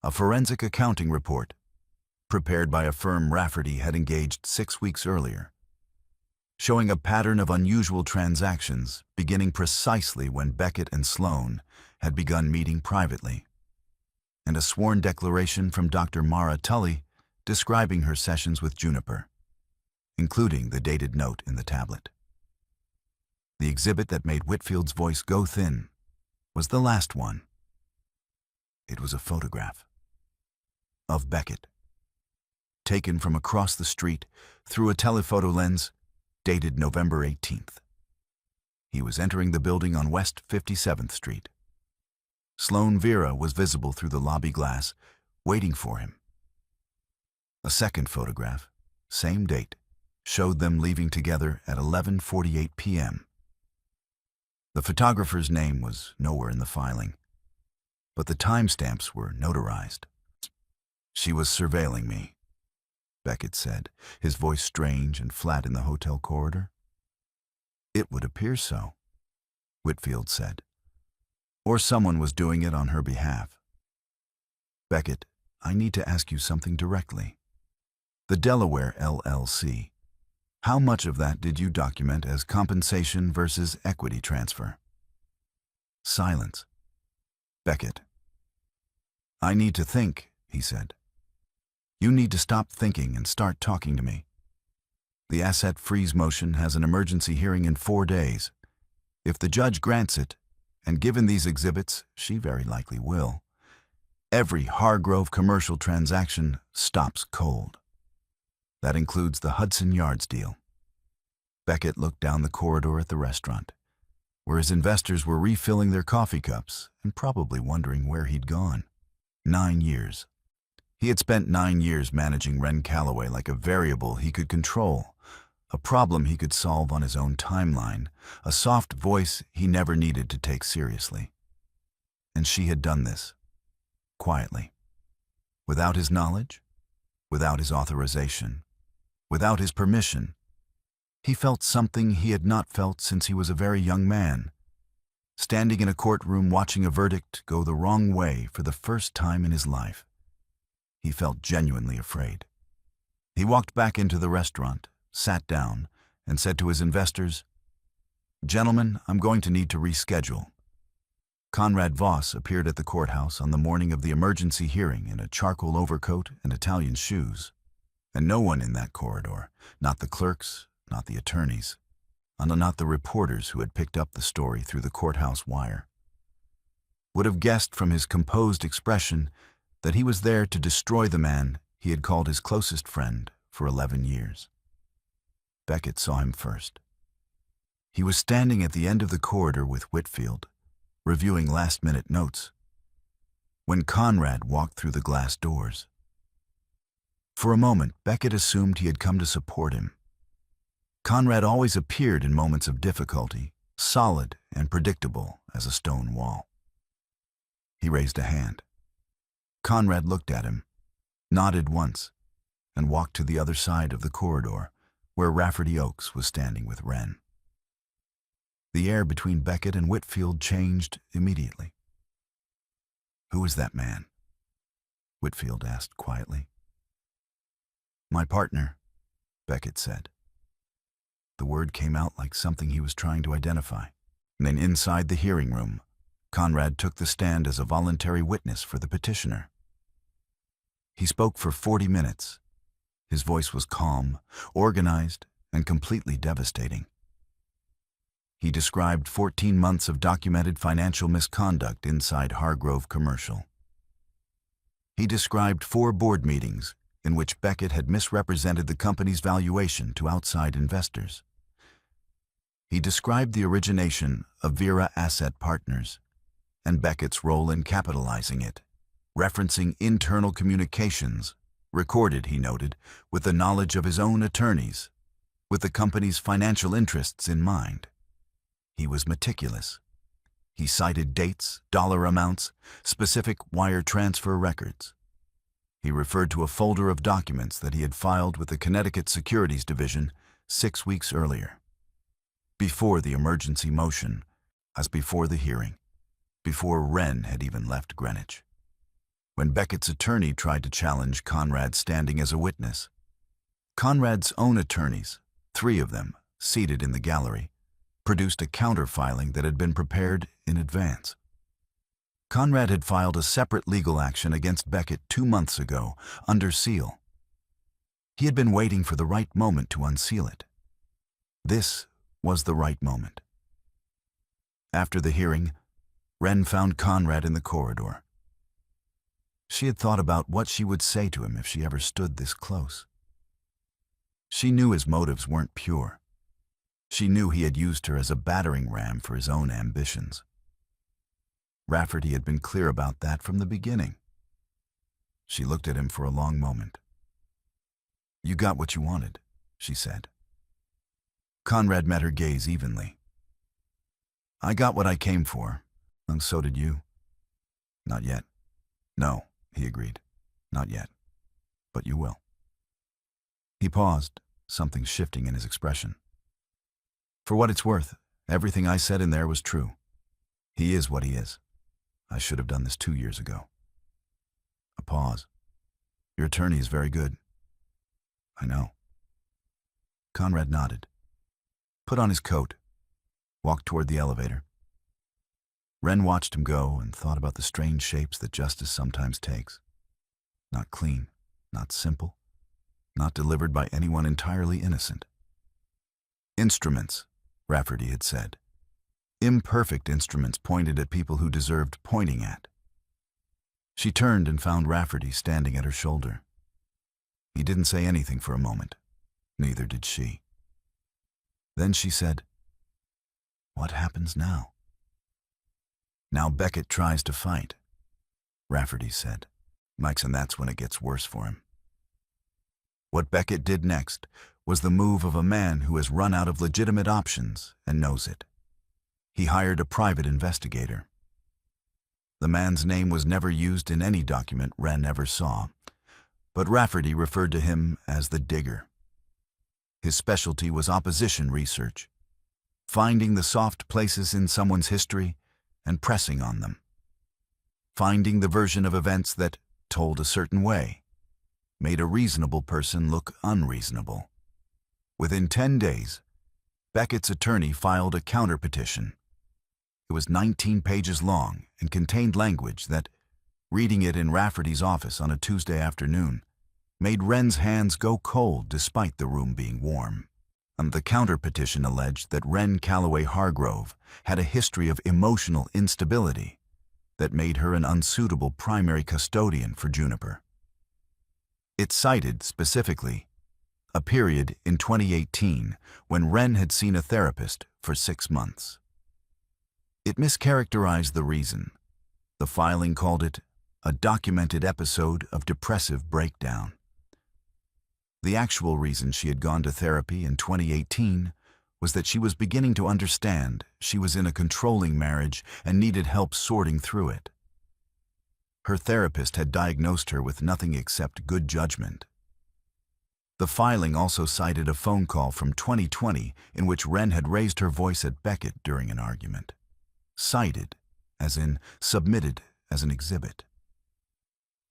A forensic accounting report prepared by a firm Rafferty had engaged 6 weeks earlier, showing a pattern of unusual transactions beginning precisely when Beckett and Sloan had begun meeting privately, and a sworn declaration from Dr. Mara Tully describing her sessions with Juniper, including the dated note in the tablet. The exhibit that made Whitfield's voice go thin was the last one. It was a photograph of Beckett, taken from across the street through a telephoto lens, dated November 18th. He was entering the building on West 57th Street. Sloan Vera was visible through the lobby glass, waiting for him. A second photograph, same date, showed them leaving together at 11:48 p.m. The photographer's name was nowhere in the filing, but the timestamps were notarized. "She was surveilling me," Beckett said, his voice strange and flat in the hotel corridor. "It would appear so," Whitfield said. "Or someone was doing it on her behalf." "Beckett, I need to ask you something directly. The Delaware LLC, how much of that did you document as compensation versus equity transfer?" Silence. Beckett. "I need to think," he said. "You need to stop thinking and start talking to me. The asset freeze motion has an emergency hearing in 4 days. If the judge grants it, and given these exhibits, she very likely will, every Hargrove commercial transaction stops cold. That includes the Hudson Yards deal." Beckett looked down the corridor at the restaurant, where his investors were refilling their coffee cups and probably wondering where he'd gone. 9 years. He had spent 9 years managing Wren Calloway like a variable he could control, a problem he could solve on his own timeline, a soft voice he never needed to take seriously. And she had done this, quietly. Without his knowledge, without his authorization, without his permission. He felt something he had not felt since he was a very young man, standing in a courtroom watching a verdict go the wrong way for the first time in his life. He felt genuinely afraid. He walked back into the restaurant, sat down, and said to his investors, "Gentlemen, I'm going to need to reschedule." Conrad Voss appeared at the courthouse on the morning of the emergency hearing in a charcoal overcoat and Italian shoes, and no one in that corridor, not the clerks, not the attorneys, and not the reporters who had picked up the story through the courthouse wire, would have guessed from his composed expression that he was there to destroy the man he had called his closest friend for 11 years. Beckett saw him first. He was standing at the end of the corridor with Whitfield, reviewing last-minute notes, when Conrad walked through the glass doors. For a moment, Beckett assumed he had come to support him. Conrad always appeared in moments of difficulty, solid and predictable as a stone wall. He raised a hand. Conrad looked at him, nodded once, and walked to the other side of the corridor, where Rafferty Oakes was standing with Wren. The air between Beckett and Whitfield changed immediately. "Who is that man?" Whitfield asked quietly. "My partner," Beckett said. The word came out like something he was trying to identify. And then inside the hearing room, Conrad took the stand as a voluntary witness for the petitioner. He spoke for 40 minutes. His voice was calm, organized, and completely devastating. He described 14 months of documented financial misconduct inside Hargrove Commercial. He described 4 board meetings in which Beckett had misrepresented the company's valuation to outside investors. He described the origination of Vera Asset Partners and Beckett's role in capitalizing it, referencing internal communications, recorded, he noted, with the knowledge of his own attorneys, with the company's financial interests in mind. He was meticulous. He cited dates, dollar amounts, specific wire transfer records. He referred to a folder of documents that he had filed with the Connecticut Securities Division 6 weeks earlier, before the emergency motion, as before the hearing, before Wren had even left Greenwich. When Beckett's attorney tried to challenge Conrad's standing as a witness, Conrad's own attorneys, 3 of them, seated in the gallery, produced a counter-filing that had been prepared in advance. Conrad had filed a separate legal action against Beckett 2 months ago, under seal. He had been waiting for the right moment to unseal it. This was the right moment. After the hearing, Wren found Conrad in the corridor. She had thought about what she would say to him if she ever stood this close. She knew his motives weren't pure. She knew he had used her as a battering ram for his own ambitions. Rafferty had been clear about that from the beginning. She looked at him for a long moment. "You got what you wanted," she said. Conrad met her gaze evenly. "I got what I came for, and so did you." "Not yet." "No," he agreed. "Not yet. But you will." He paused, something shifting in his expression. "For what it's worth, everything I said in there was true. He is what he is. I should have done this 2 years ago." A pause. "Your attorney is very good." "I know." Conrad nodded, put on his coat, walked toward the elevator. Wren watched him go and thought about the strange shapes that justice sometimes takes. Not clean, not simple, not delivered by anyone entirely innocent. Instruments, Rafferty had said. Imperfect instruments pointed at people who deserved pointing at. She turned and found Rafferty standing at her shoulder. He didn't say anything for a moment. Neither did she. Then she said, "What happens now?" "Now Beckett tries to fight," Rafferty said. Mike's, and that's when it gets worse for him. What Beckett did next was the move of a man who has run out of legitimate options and knows it. He hired a private investigator. The man's name was never used in any document Wren ever saw, but Rafferty referred to him as the Digger. His specialty was opposition research, finding the soft places in someone's history and pressing on them. Finding the version of events that, told a certain way, made a reasonable person look unreasonable. Within 10 days, Beckett's attorney filed a counterpetition. It was 19 pages long and contained language that, reading it in Rafferty's office on a Tuesday afternoon, made Wren's hands go cold despite the room being warm. And the counterpetition alleged that Wren Calloway Hargrove had a history of emotional instability that made her an unsuitable primary custodian for Juniper. It cited, specifically, a period in 2018 when Wren had seen a therapist for 6 months. It mischaracterized the reason. The filing called it a documented episode of depressive breakdown. The actual reason she had gone to therapy in 2018 was that she was beginning to understand she was in a controlling marriage and needed help sorting through it. Her therapist had diagnosed her with nothing except good judgment. The filing also cited a phone call from 2020 in which Wren had raised her voice at Beckett during an argument. Cited, as in submitted as an exhibit.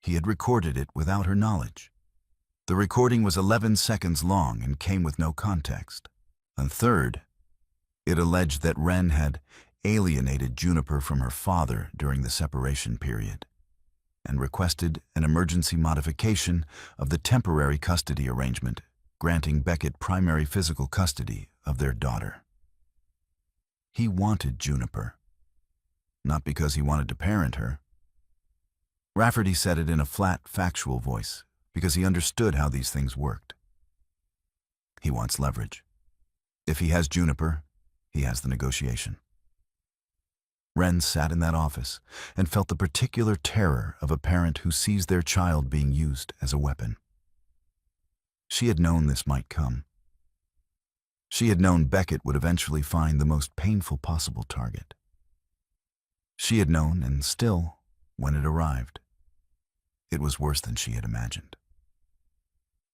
He had recorded it without her knowledge. The recording was 11 seconds long and came with no context. And third, it alleged that Wren had alienated Juniper from her father during the separation period and requested an emergency modification of the temporary custody arrangement granting Beckett primary physical custody of their daughter. He wanted Juniper, not because he wanted to parent her. Rafferty said it in a flat, factual voice because he understood how these things worked. He wants leverage. If he has Juniper, he has the negotiation. Wren sat in that office and felt the particular terror of a parent who sees their child being used as a weapon. She had known this might come. She had known Beckett would eventually find the most painful possible target. She had known, and still, when it arrived, it was worse than she had imagined.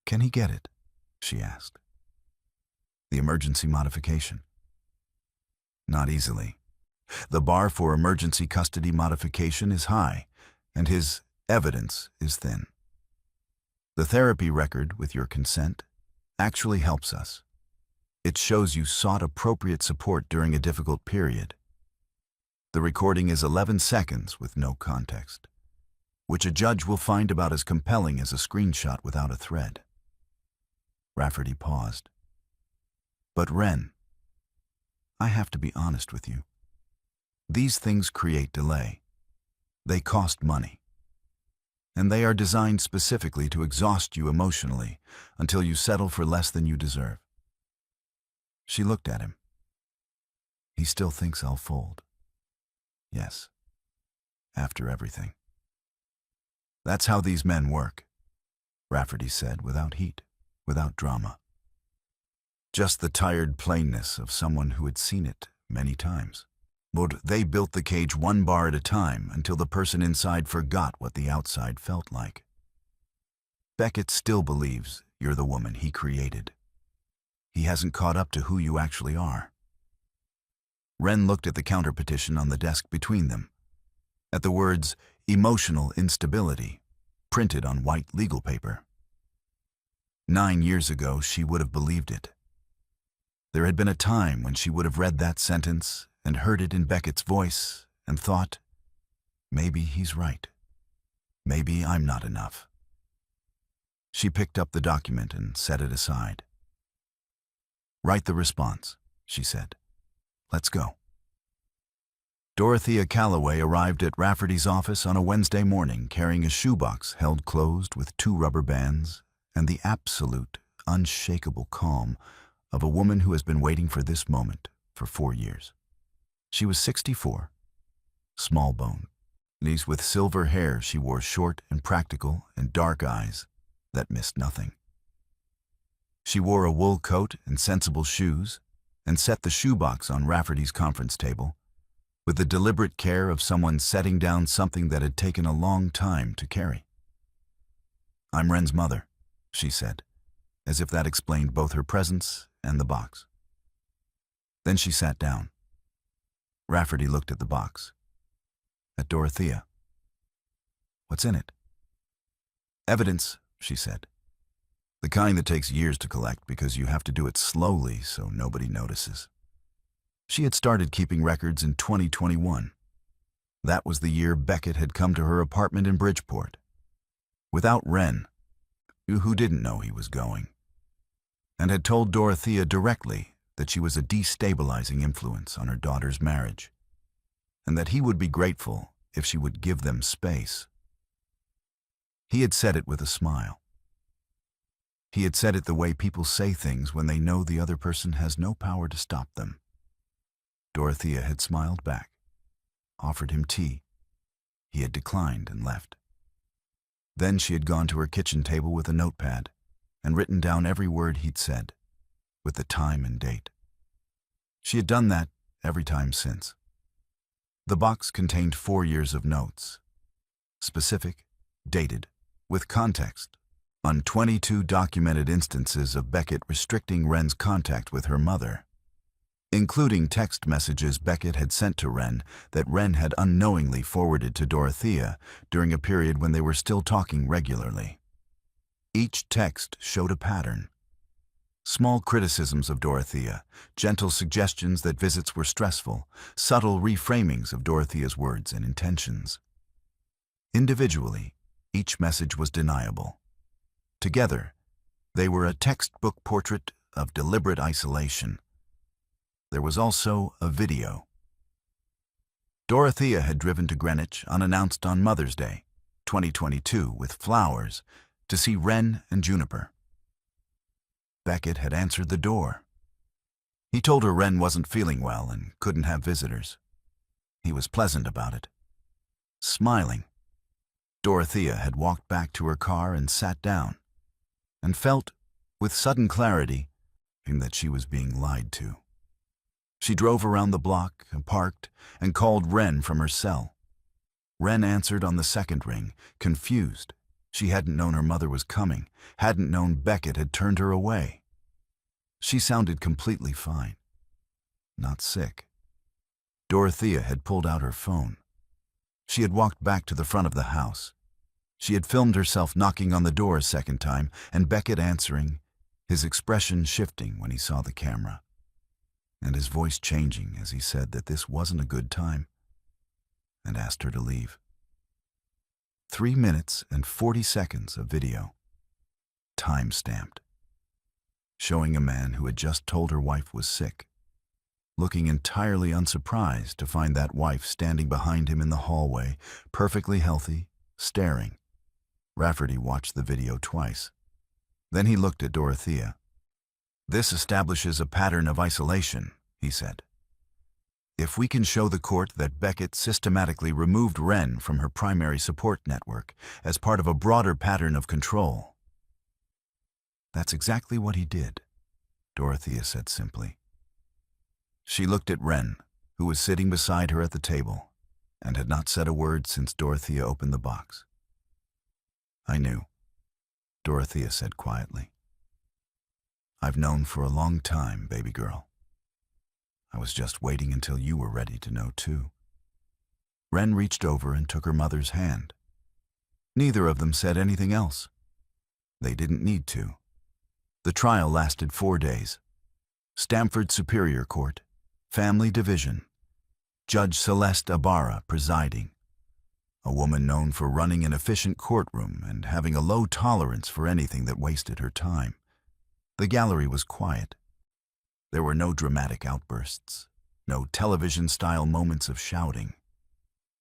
"Can he get it?" she asked. "The emergency modification?" "Not easily. The bar for emergency custody modification is high, and his evidence is thin. The therapy record, with your consent, actually helps us. It shows you sought appropriate support during a difficult period. The recording is 11 seconds with no context, which a judge will find about as compelling as a screenshot without a thread." Rafferty paused. "But Wren, I have to be honest with you. These things create delay. They cost money. And they are designed specifically to exhaust you emotionally until you settle for less than you deserve." She looked at him. "He still thinks I'll fold." "Yes. After everything." "That's how these men work," Rafferty said, without heat, without drama. Just the tired plainness of someone who had seen it many times. But they built the cage one bar at a time until the person inside forgot what the outside felt like. Beckett still believes you're the woman he created. He hasn't caught up to who you actually are. Wren looked at the counterpetition on the desk between them, at the words "emotional instability" printed on white legal paper. 9 years ago, she would have believed it. There had been a time when she would have read that sentence and heard it in Beckett's voice and thought, maybe he's right. Maybe I'm not enough. She picked up the document and set it aside. "Write the response," she said. "Let's go." Dorothea Calloway arrived at Rafferty's office on a Wednesday morning carrying a shoebox held closed with 2 rubber bands and the absolute, unshakable calm of a woman who has been waiting for this moment for 4 years. She was 64, small-boned, With silver hair, she wore short and practical and dark eyes that missed nothing. She wore a wool coat and sensible shoes and set the shoebox on Rafferty's conference table with the deliberate care of someone setting down something that had taken a long time to carry. "I'm Wren's mother," she said, as if that explained both her presence and the box. Then she sat down. Rafferty looked at the box. At Dorothea. "What's in it?" "Evidence," she said. "The kind that takes years to collect because you have to do it slowly so nobody notices." She had started keeping records in 2021. That was the year Beckett had come to her apartment in Bridgeport. Without Wren, who didn't know he was going, and had told Dorothea directly that she was a destabilizing influence on her daughter's marriage, and that he would be grateful if she would give them space. He had said it with a smile. He had said it the way people say things when they know the other person has no power to stop them. Dorothea had smiled back, offered him tea. He had declined and left. Then she had gone to her kitchen table with a notepad and written down every word he'd said, with the time and date. She had done that every time since. The box contained 4 years of notes, specific, dated, with context, on 22 documented instances of Beckett restricting Wren's contact with her mother, including text messages Beckett had sent to Wren that Wren had unknowingly forwarded to Dorothea during a period when they were still talking regularly. Each text showed a pattern. Small criticisms of Dorothea, gentle suggestions that visits were stressful, subtle reframings of Dorothea's words and intentions. Individually, each message was deniable. Together, they were a textbook portrait of deliberate isolation. There was also a video. Dorothea had driven to Greenwich unannounced on Mother's Day, 2022, with flowers, to see Wren and Juniper. Beckett had answered the door. He told her Wren wasn't feeling well and couldn't have visitors. He was pleasant about it. Smiling, Dorothea had walked back to her car and sat down, and felt, with sudden clarity, that she was being lied to. She drove around the block, parked, and called Wren from her cell. Wren answered on the second ring, confused. She hadn't known her mother was coming, hadn't known Beckett had turned her away. She sounded completely fine. Not sick. Dorothea had pulled out her phone. She had walked back to the front of the house. She had filmed herself knocking on the door a second time, and Beckett answering, his expression shifting when he saw the camera, and his voice changing as he said that this wasn't a good time, and asked her to leave. 3 minutes and 40 seconds of video, time-stamped, showing a man who had just told her wife was sick, looking entirely unsurprised to find that wife standing behind him in the hallway, perfectly healthy, staring. Rafferty watched the video twice. Then he looked at Dorothea. "This establishes a pattern of isolation," he said. "If we can show the court that Beckett systematically removed Wren from her primary support network as part of a broader pattern of control." "That's exactly what he did," Dorothea said simply. She looked at Wren, who was sitting beside her at the table, and had not said a word since Dorothea opened the box. "I knew," Dorothea said quietly. "I've known for a long time, baby girl. I was just waiting until you were ready to know too." Wren reached over and took her mother's hand. Neither of them said anything else. They didn't need to. The trial lasted 4 days. Stamford Superior Court, Family Division, Judge Celeste Ibarra presiding. A woman known for running an efficient courtroom and having a low tolerance for anything that wasted her time. The gallery was quiet. There were no dramatic outbursts, no television-style moments of shouting.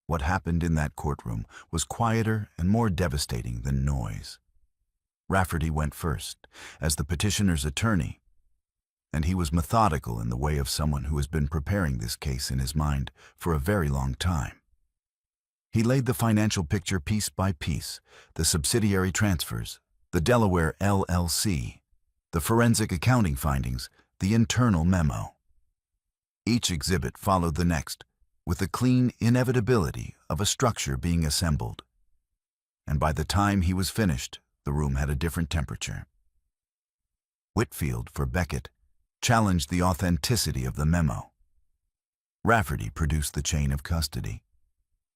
What happened in that courtroom was quieter and more devastating than noise. Rafferty went first, as the petitioner's attorney, and he was methodical in the way of someone who has been preparing this case in his mind for a very long time. He laid the financial picture piece by piece, the subsidiary transfers, the Delaware LLC, the forensic accounting findings, the internal memo. Each exhibit followed the next, with the clean inevitability of a structure being assembled. And by the time he was finished, the room had a different temperature. Whitfield, for Beckett, challenged the authenticity of the memo. Rafferty produced the chain of custody.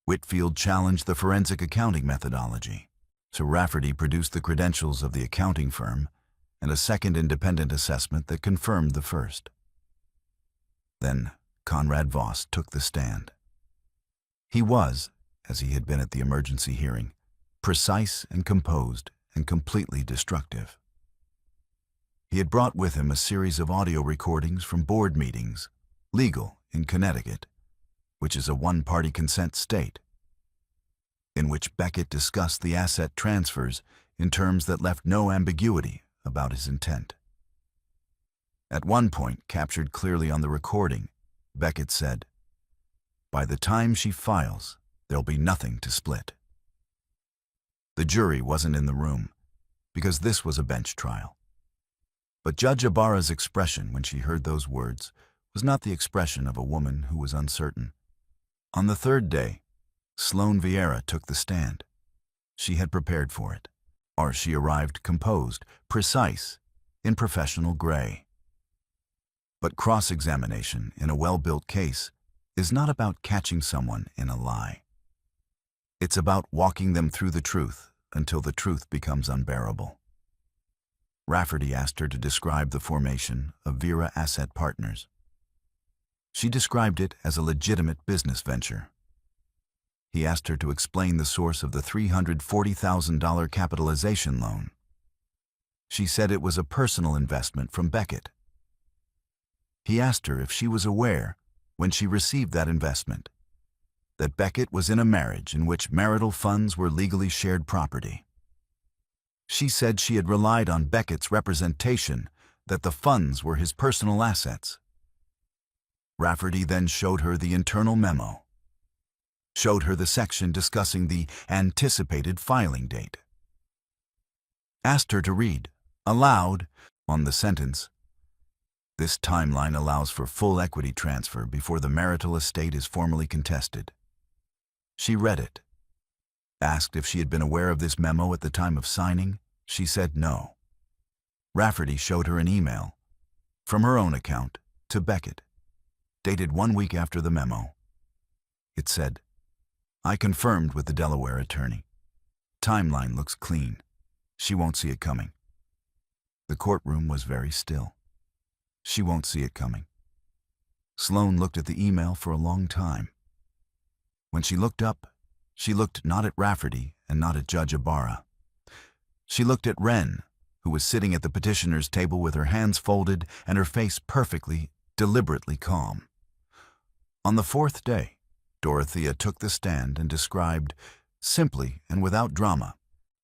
Whitfield challenged the forensic accounting methodology. So Rafferty produced the credentials of the accounting firm and a second independent assessment that confirmed the first. Then Conrad Voss took the stand. He was, as he had been at the emergency hearing, precise and composed and completely destructive. He had brought with him a series of audio recordings from board meetings, legal in Connecticut, which is a one-party consent state, in which Beckett discussed the asset transfers in terms that left no ambiguity about his intent. At one point, captured clearly on the recording, Beckett said, "By the time she files, there'll be nothing to split." The jury wasn't in the room, because this was a bench trial. But Judge Ibarra's expression when she heard those words was not the expression of a woman who was uncertain. On the third day, Sloan Vieira took the stand. She had prepared for it, or she arrived composed, precise, in professional gray. But cross-examination in a well-built case is not about catching someone in a lie. It's about walking them through the truth until the truth becomes unbearable. Rafferty asked her to describe the formation of Vieira Asset Partners. She described it as a legitimate business venture. He asked her to explain the source of the $340,000 capitalization loan. She said it was a personal investment from Beckett. He asked her if she was aware, when she received that investment, that Beckett was in a marriage in which marital funds were legally shared property. She said she had relied on Beckett's representation that the funds were his personal assets. Rafferty then showed her the internal memo, showed her the section discussing the anticipated filing date, asked her to read, aloud, on the sentence, "This timeline allows for full equity transfer before the marital estate is formally contested." She read it. Asked if she had been aware of this memo at the time of signing, she said no. Rafferty showed her an email, from her own account, to Beckett, dated 1 week after the memo. It said, "I confirmed with the Delaware attorney. Timeline looks clean. She won't see it coming." The courtroom was very still. She won't see it coming. Sloan looked at the email for a long time. When she looked up, she looked not at Rafferty and not at Judge Ibarra. She looked at Wren, who was sitting at the petitioner's table with her hands folded and her face perfectly, deliberately calm. On the fourth day, Dorothea took the stand and described, simply and without drama,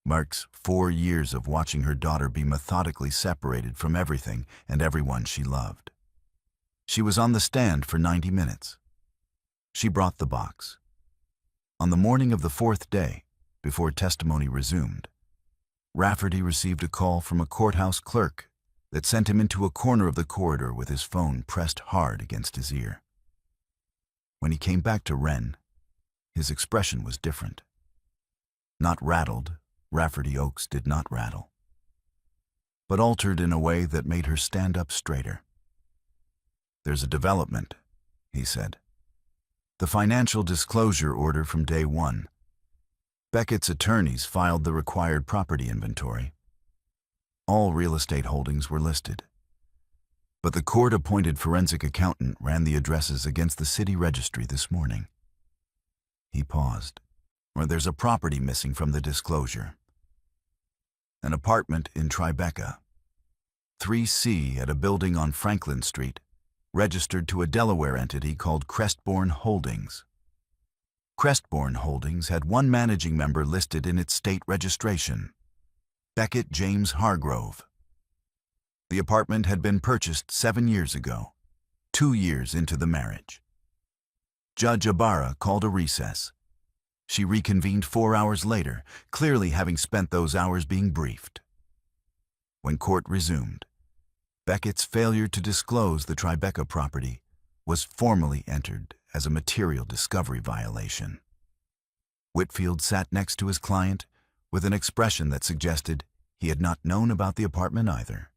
Mark's 4 years of watching her daughter be methodically separated from everything and everyone she loved. She was on the stand for 90 minutes. She brought the box. On the morning of the fourth day, before testimony resumed, Rafferty received a call from a courthouse clerk that sent him into a corner of the corridor with his phone pressed hard against his ear. When he came back to Wren, his expression was different. Not rattled, Rafferty Oaks did not rattle, but altered in a way that made her stand up straighter. "There's a development," he said. "The financial disclosure order from day one. Beckett's attorneys filed the required property inventory. All real estate holdings were listed. But the court-appointed forensic accountant ran the addresses against the city registry this morning." He paused. "Or there's a property missing from the disclosure. An apartment in Tribeca, 3C at a building on Franklin Street, registered to a Delaware entity called Crestbourne Holdings. Crestbourne Holdings had one managing member listed in its state registration, Beckett James Hargrove. The apartment had been purchased 7 years ago, 2 years into the marriage. Judge Ibarra called a recess. She reconvened 4 hours later, clearly having spent those hours being briefed. When court resumed, Beckett's failure to disclose the Tribeca property was formally entered as a material discovery violation. Whitfield sat next to his client with an expression that suggested he had not known about the apartment either,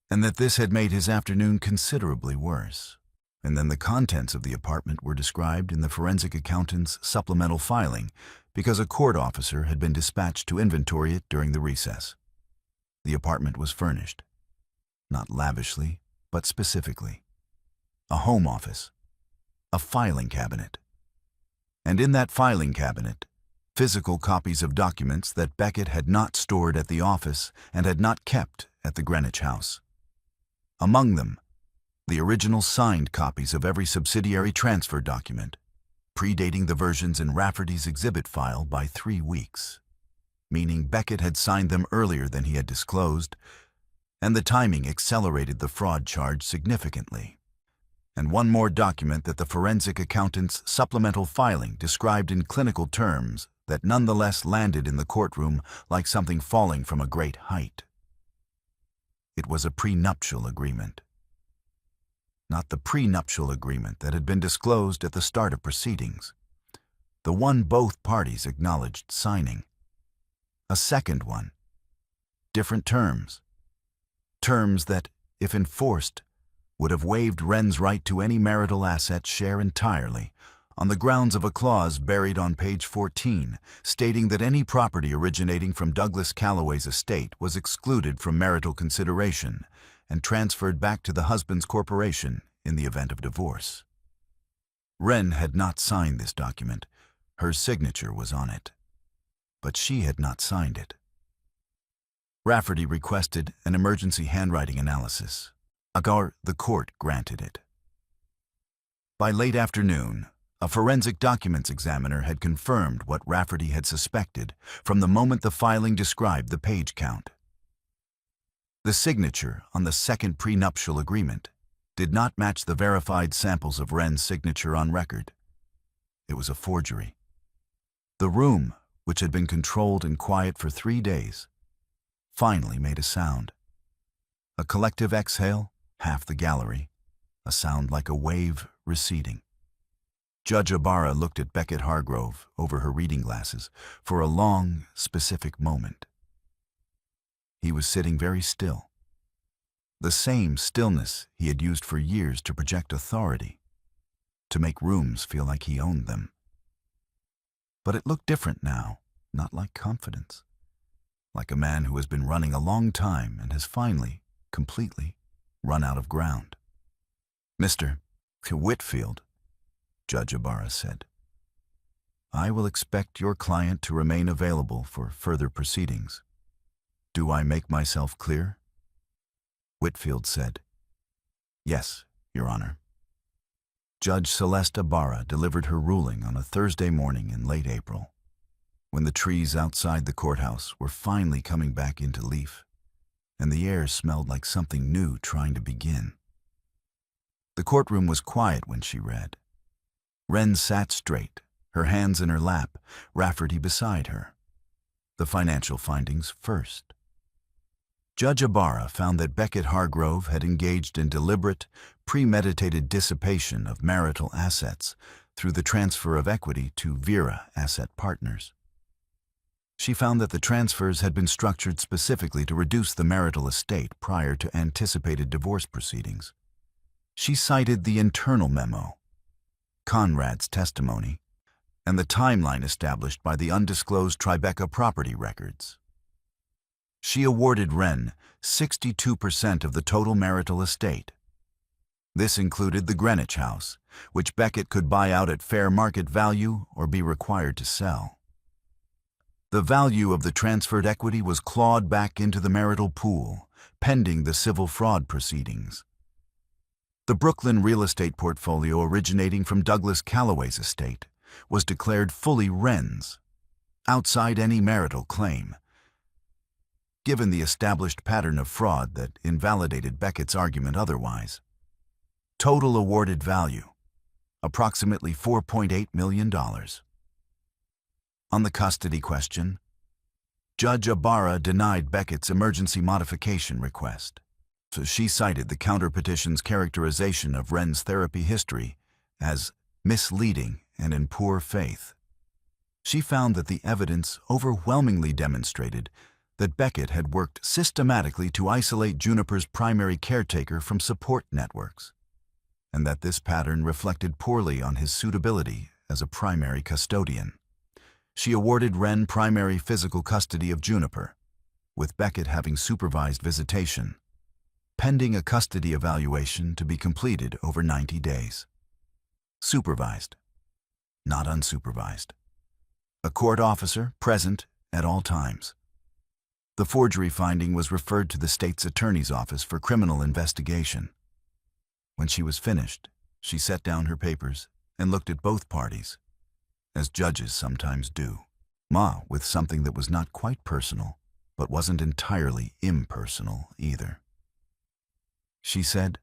and that this had made his afternoon considerably worse. And then the contents of the apartment were described in the forensic accountant's supplemental filing because a court officer had been dispatched to inventory it during the recess. The apartment was furnished, not lavishly, but specifically. A home office, a filing cabinet, and in that filing cabinet, physical copies of documents that Beckett had not stored at the office and had not kept at the Greenwich house. Among them, the original signed copies of every subsidiary transfer document, predating the versions in Rafferty's exhibit file by 3 weeks, meaning Beckett had signed them earlier than he had disclosed, and the timing accelerated the fraud charge significantly. And one more document that the forensic accountant's supplemental filing described in clinical terms that nonetheless landed in the courtroom like something falling from a great height. It was a prenuptial agreement. Not the prenuptial agreement that had been disclosed at the start of proceedings, the one both parties acknowledged signing. A second one. Different terms. Terms that, if enforced, would have waived Wren's right to any marital asset share entirely, on the grounds of a clause buried on page 14, stating that any property originating from Douglas Calloway's estate was excluded from marital consideration and transferred back to the husband's corporation in the event of divorce. Wren had not signed this document. Her signature was on it, but she had not signed it. Rafferty requested an emergency handwriting analysis. The court granted it. By late afternoon, a forensic documents examiner had confirmed what Rafferty had suspected from the moment the filing described the page count. The signature on the second prenuptial agreement did not match the verified samples of Wren's signature on record. It was a forgery. The room, which had been controlled and quiet for 3 days, finally made a sound. A collective exhale, half the gallery, a sound like a wave receding. Judge Ibarra looked at Beckett Hargrove over her reading glasses for a long, specific moment. He was sitting very still. The same stillness he had used for years to project authority, to make rooms feel like he owned them. But it looked different now, not like confidence. Like a man who has been running a long time and has finally, completely, run out of ground. "Mr. Whitfield," Judge Ibarra said, "I will expect your client to remain available for further proceedings. Do I make myself clear?" Whitfield said, "Yes, Your Honor." Judge Celeste Ibarra delivered her ruling on a Thursday morning in late April, when the trees outside the courthouse were finally coming back into leaf, and the air smelled like something new trying to begin. The courtroom was quiet when she read. Wren sat straight, her hands in her lap, Rafferty beside her. The financial findings first. Judge Ibarra found that Beckett Hargrove had engaged in deliberate, premeditated dissipation of marital assets through the transfer of equity to Vera Asset Partners. She found that the transfers had been structured specifically to reduce the marital estate prior to anticipated divorce proceedings. She cited the internal memo, Conrad's testimony, and the timeline established by the undisclosed Tribeca property records. She awarded Wren 62% of the total marital estate. This included the Greenwich house, which Beckett could buy out at fair market value or be required to sell. The value of the transferred equity was clawed back into the marital pool, pending the civil fraud proceedings. The Brooklyn real estate portfolio originating from Douglas Calloway's estate was declared fully Wren's, outside any marital claim. Given the established pattern of fraud that invalidated Beckett's argument otherwise. Total awarded value, approximately $4.8 million. On the custody question, Judge Ibarra denied Beckett's emergency modification request. So she cited the counterpetition's characterization of Wren's therapy history as misleading and in poor faith. She found that the evidence overwhelmingly demonstrated that Beckett had worked systematically to isolate Juniper's primary caretaker from support networks, and that this pattern reflected poorly on his suitability as a primary custodian. She awarded Wren primary physical custody of Juniper, with Beckett having supervised visitation, pending a custody evaluation to be completed over 90 days. Supervised, not unsupervised. A court officer present at all times. The forgery finding was referred to the state's attorney's office for criminal investigation. When she was finished, she set down her papers and looked at both parties, as judges sometimes do. With something that was not quite personal, but wasn't entirely impersonal either. She said,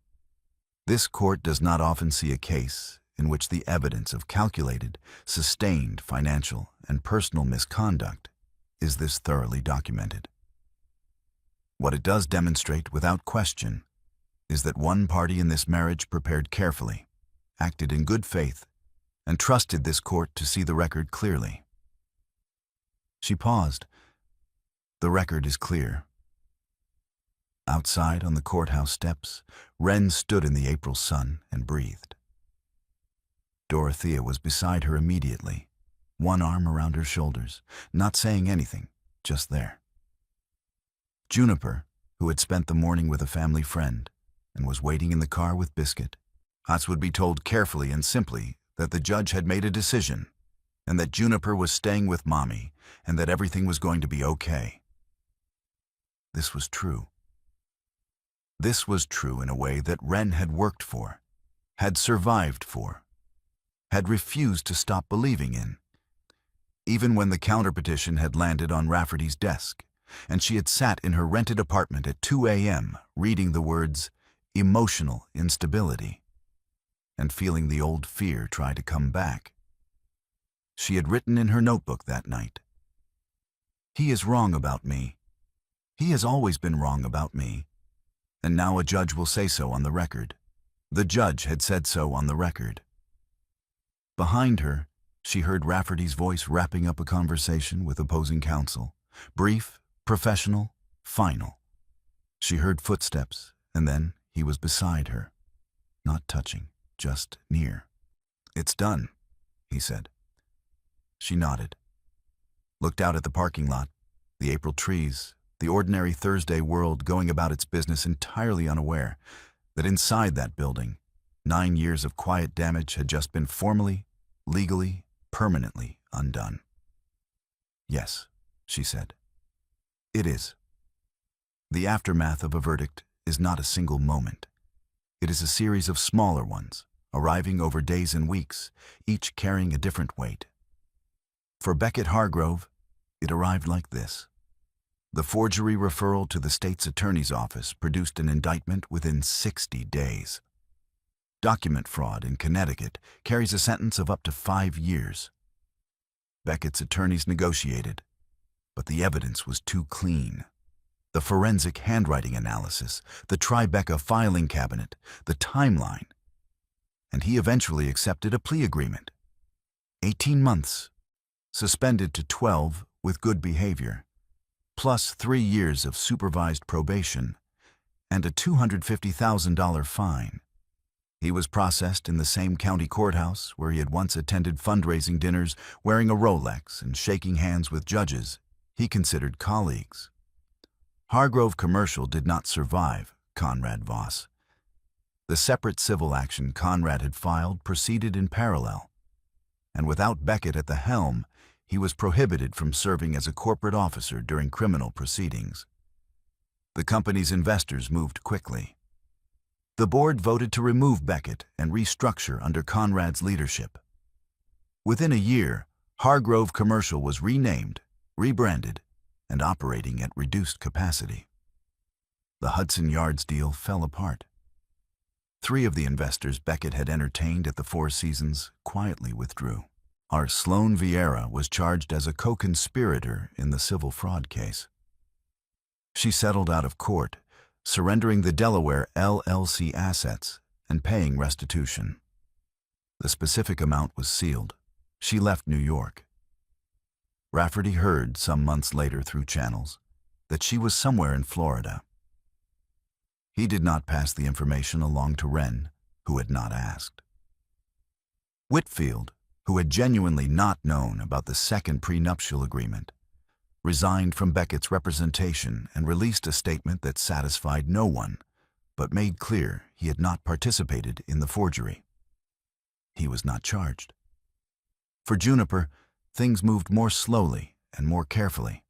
"This court does not often see a case in which the evidence of calculated, sustained financial and personal misconduct is this thoroughly documented. What it does demonstrate without question is that one party in this marriage prepared carefully, acted in good faith, and trusted this court to see the record clearly." She paused. The record is clear. Outside on the courthouse steps, Wren stood in the April sun and breathed. Dorothea was beside her immediately, one arm around her shoulders, not saying anything, just there. Juniper, who had spent the morning with a family friend and was waiting in the car with Biscuit, would be told carefully and simply that the judge had made a decision and that Juniper was staying with Mommy and that everything was going to be okay. This was true. This was true in a way that Wren had worked for, had survived for, had refused to stop believing in. Even when the counterpetition had landed on Rafferty's desk, and she had sat in her rented apartment at 2 a.m. reading the words, "emotional instability," and feeling the old fear try to come back. She had written in her notebook that night, "He is wrong about me. He has always been wrong about me. And now a judge will say so on the record." The judge had said so on the record. Behind her, she heard Rafferty's voice wrapping up a conversation with opposing counsel. Brief, professional, final. She heard footsteps, and then he was beside her. Not touching, just near. "It's done," he said. She nodded, looked out at the parking lot, the April trees, the ordinary Thursday world going about its business entirely unaware that inside that building, 9 years of quiet damage had just been formally, legally, permanently undone. "Yes," she said. "It is. The aftermath of a verdict is not a single moment. It is a series of smaller ones, arriving over days and weeks, each carrying a different weight. For Beckett Hargrove, it arrived like this. The forgery referral to the state's attorney's office produced an indictment within 60 days. Document fraud in Connecticut carries a sentence of up to 5 years. Beckett's attorneys negotiated, but the evidence was too clean. The forensic handwriting analysis, the Tribeca filing cabinet, the timeline. And he eventually accepted a plea agreement. 18 months, suspended to 12 with good behavior, plus 3 years of supervised probation, and a $250,000 fine. He was processed in the same county courthouse where he had once attended fundraising dinners wearing a Rolex and shaking hands with judges he considered colleagues. Hargrove Commercial did not survive Conrad Voss. The separate civil action Conrad had filed proceeded in parallel, and without Beckett at the helm, he was prohibited from serving as a corporate officer during criminal proceedings. The company's investors moved quickly. The board voted to remove Beckett and restructure under Conrad's leadership. Within a year, Hargrove Commercial was renamed, rebranded, and operating at reduced capacity. The Hudson Yards deal fell apart. 3 of the investors Beckett had entertained at the Four Seasons quietly withdrew. Our Sloan Vieira was charged as a co-conspirator in the civil fraud case. She settled out of court, surrendering the Delaware LLC assets and paying restitution. The specific amount was sealed. She left New York. Rafferty heard some months later through channels that she was somewhere in Florida. He did not pass the information along to Wren, who had not asked. Whitfield, who had genuinely not known about the second prenuptial agreement, resigned from Beckett's representation and released a statement that satisfied no one, but made clear he had not participated in the forgery. He was not charged. For Juniper, things moved more slowly and more carefully.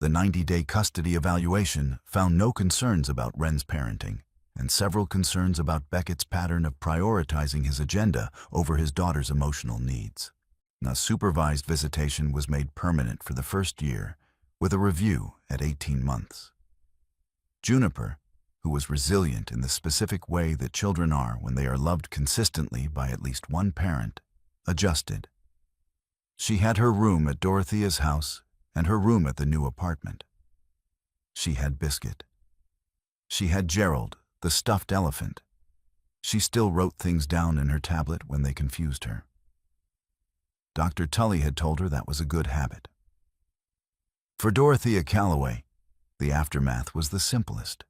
The 90-day custody evaluation found no concerns about Wren's parenting, and several concerns about Beckett's pattern of prioritizing his agenda over his daughter's emotional needs. A supervised visitation was made permanent for the first year, with a review at 18 months. Juniper, who was resilient in the specific way that children are when they are loved consistently by at least one parent, adjusted. She had her room at Dorothea's house and her room at the new apartment. She had Biscuit. She had Gerald, the stuffed elephant. She still wrote things down in her tablet when they confused her. Dr. Tully had told her that was a good habit. For Dorothea Calloway, the aftermath was the simplest.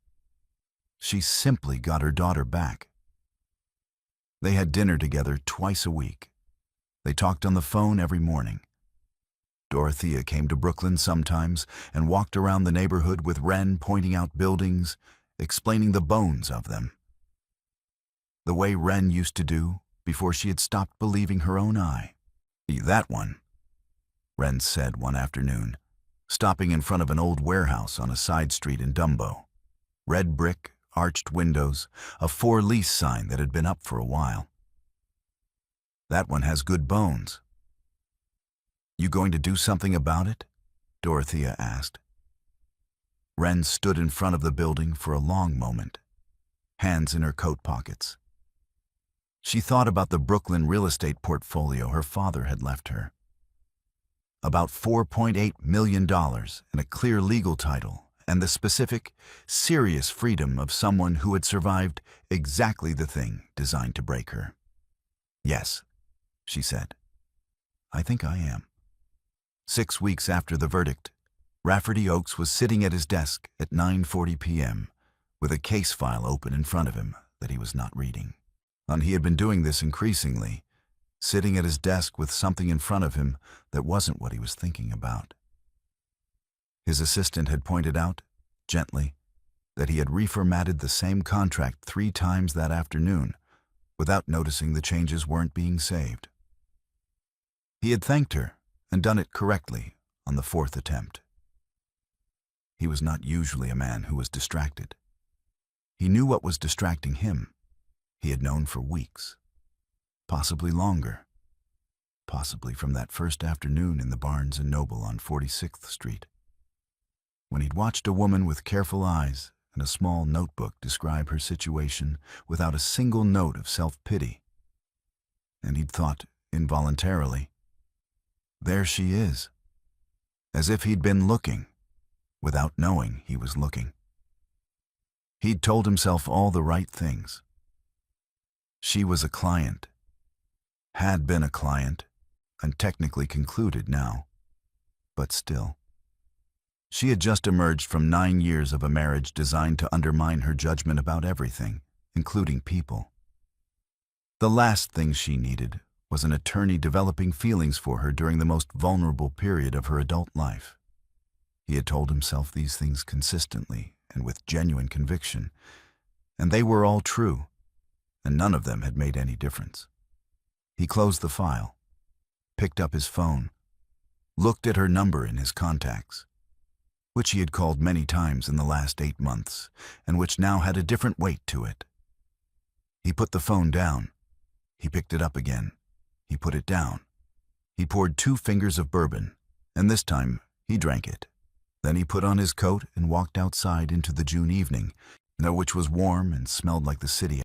She simply got her daughter back. They had dinner together twice a week. They talked on the phone every morning. Dorothea came to Brooklyn sometimes and walked around the neighborhood with Wren pointing out buildings, explaining the bones of them. The way Wren used to do before she had stopped believing her own eye. "That one," Wren said one afternoon, stopping in front of an old warehouse on a side street in Dumbo. Red brick, arched windows, a for-lease sign that had been up for a while. "That one has good bones." "You going to do something about it?" Dorothea asked. Wren stood in front of the building for a long moment, hands in her coat pockets. She thought about the Brooklyn real estate portfolio her father had left her. About $4.8 million and a clear legal title, and the specific, serious freedom of someone who had survived exactly the thing designed to break her. "Yes," she said. "I think I am." 6 weeks after the verdict, Rafferty Oakes was sitting at his desk at 9:40 p.m. with a case file open in front of him that he was not reading. And he had been doing this increasingly, sitting at his desk with something in front of him that wasn't what he was thinking about. His assistant had pointed out, gently, that he had reformatted the same contract 3 times that afternoon without noticing the changes weren't being saved. He had thanked her and done it correctly on the 4th attempt. He was not usually a man who was distracted. He knew what was distracting him. He had known for weeks, possibly longer, possibly from that first afternoon in the Barnes & Noble on 46th Street, when he'd watched a woman with careful eyes and a small notebook describe her situation without a single note of self-pity. And he'd thought, involuntarily, there she is, as if he'd been looking, without knowing he was looking. He'd told himself all the right things. She was a client, had been a client, and technically concluded now, but still. She had just emerged from 9 years of a marriage designed to undermine her judgment about everything, including people. The last thing she needed was an attorney developing feelings for her during the most vulnerable period of her adult life. He had told himself these things consistently and with genuine conviction, and they were all true, and none of them had made any difference. He closed the file, picked up his phone, looked at her number in his contacts, which he had called many times in the last 8 months, and which now had a different weight to it. He put the phone down. He picked it up again. He put it down. He poured 2 fingers of bourbon, and this time he drank it. Then he put on his coat and walked outside into the June evening, which was warm and smelled like the city.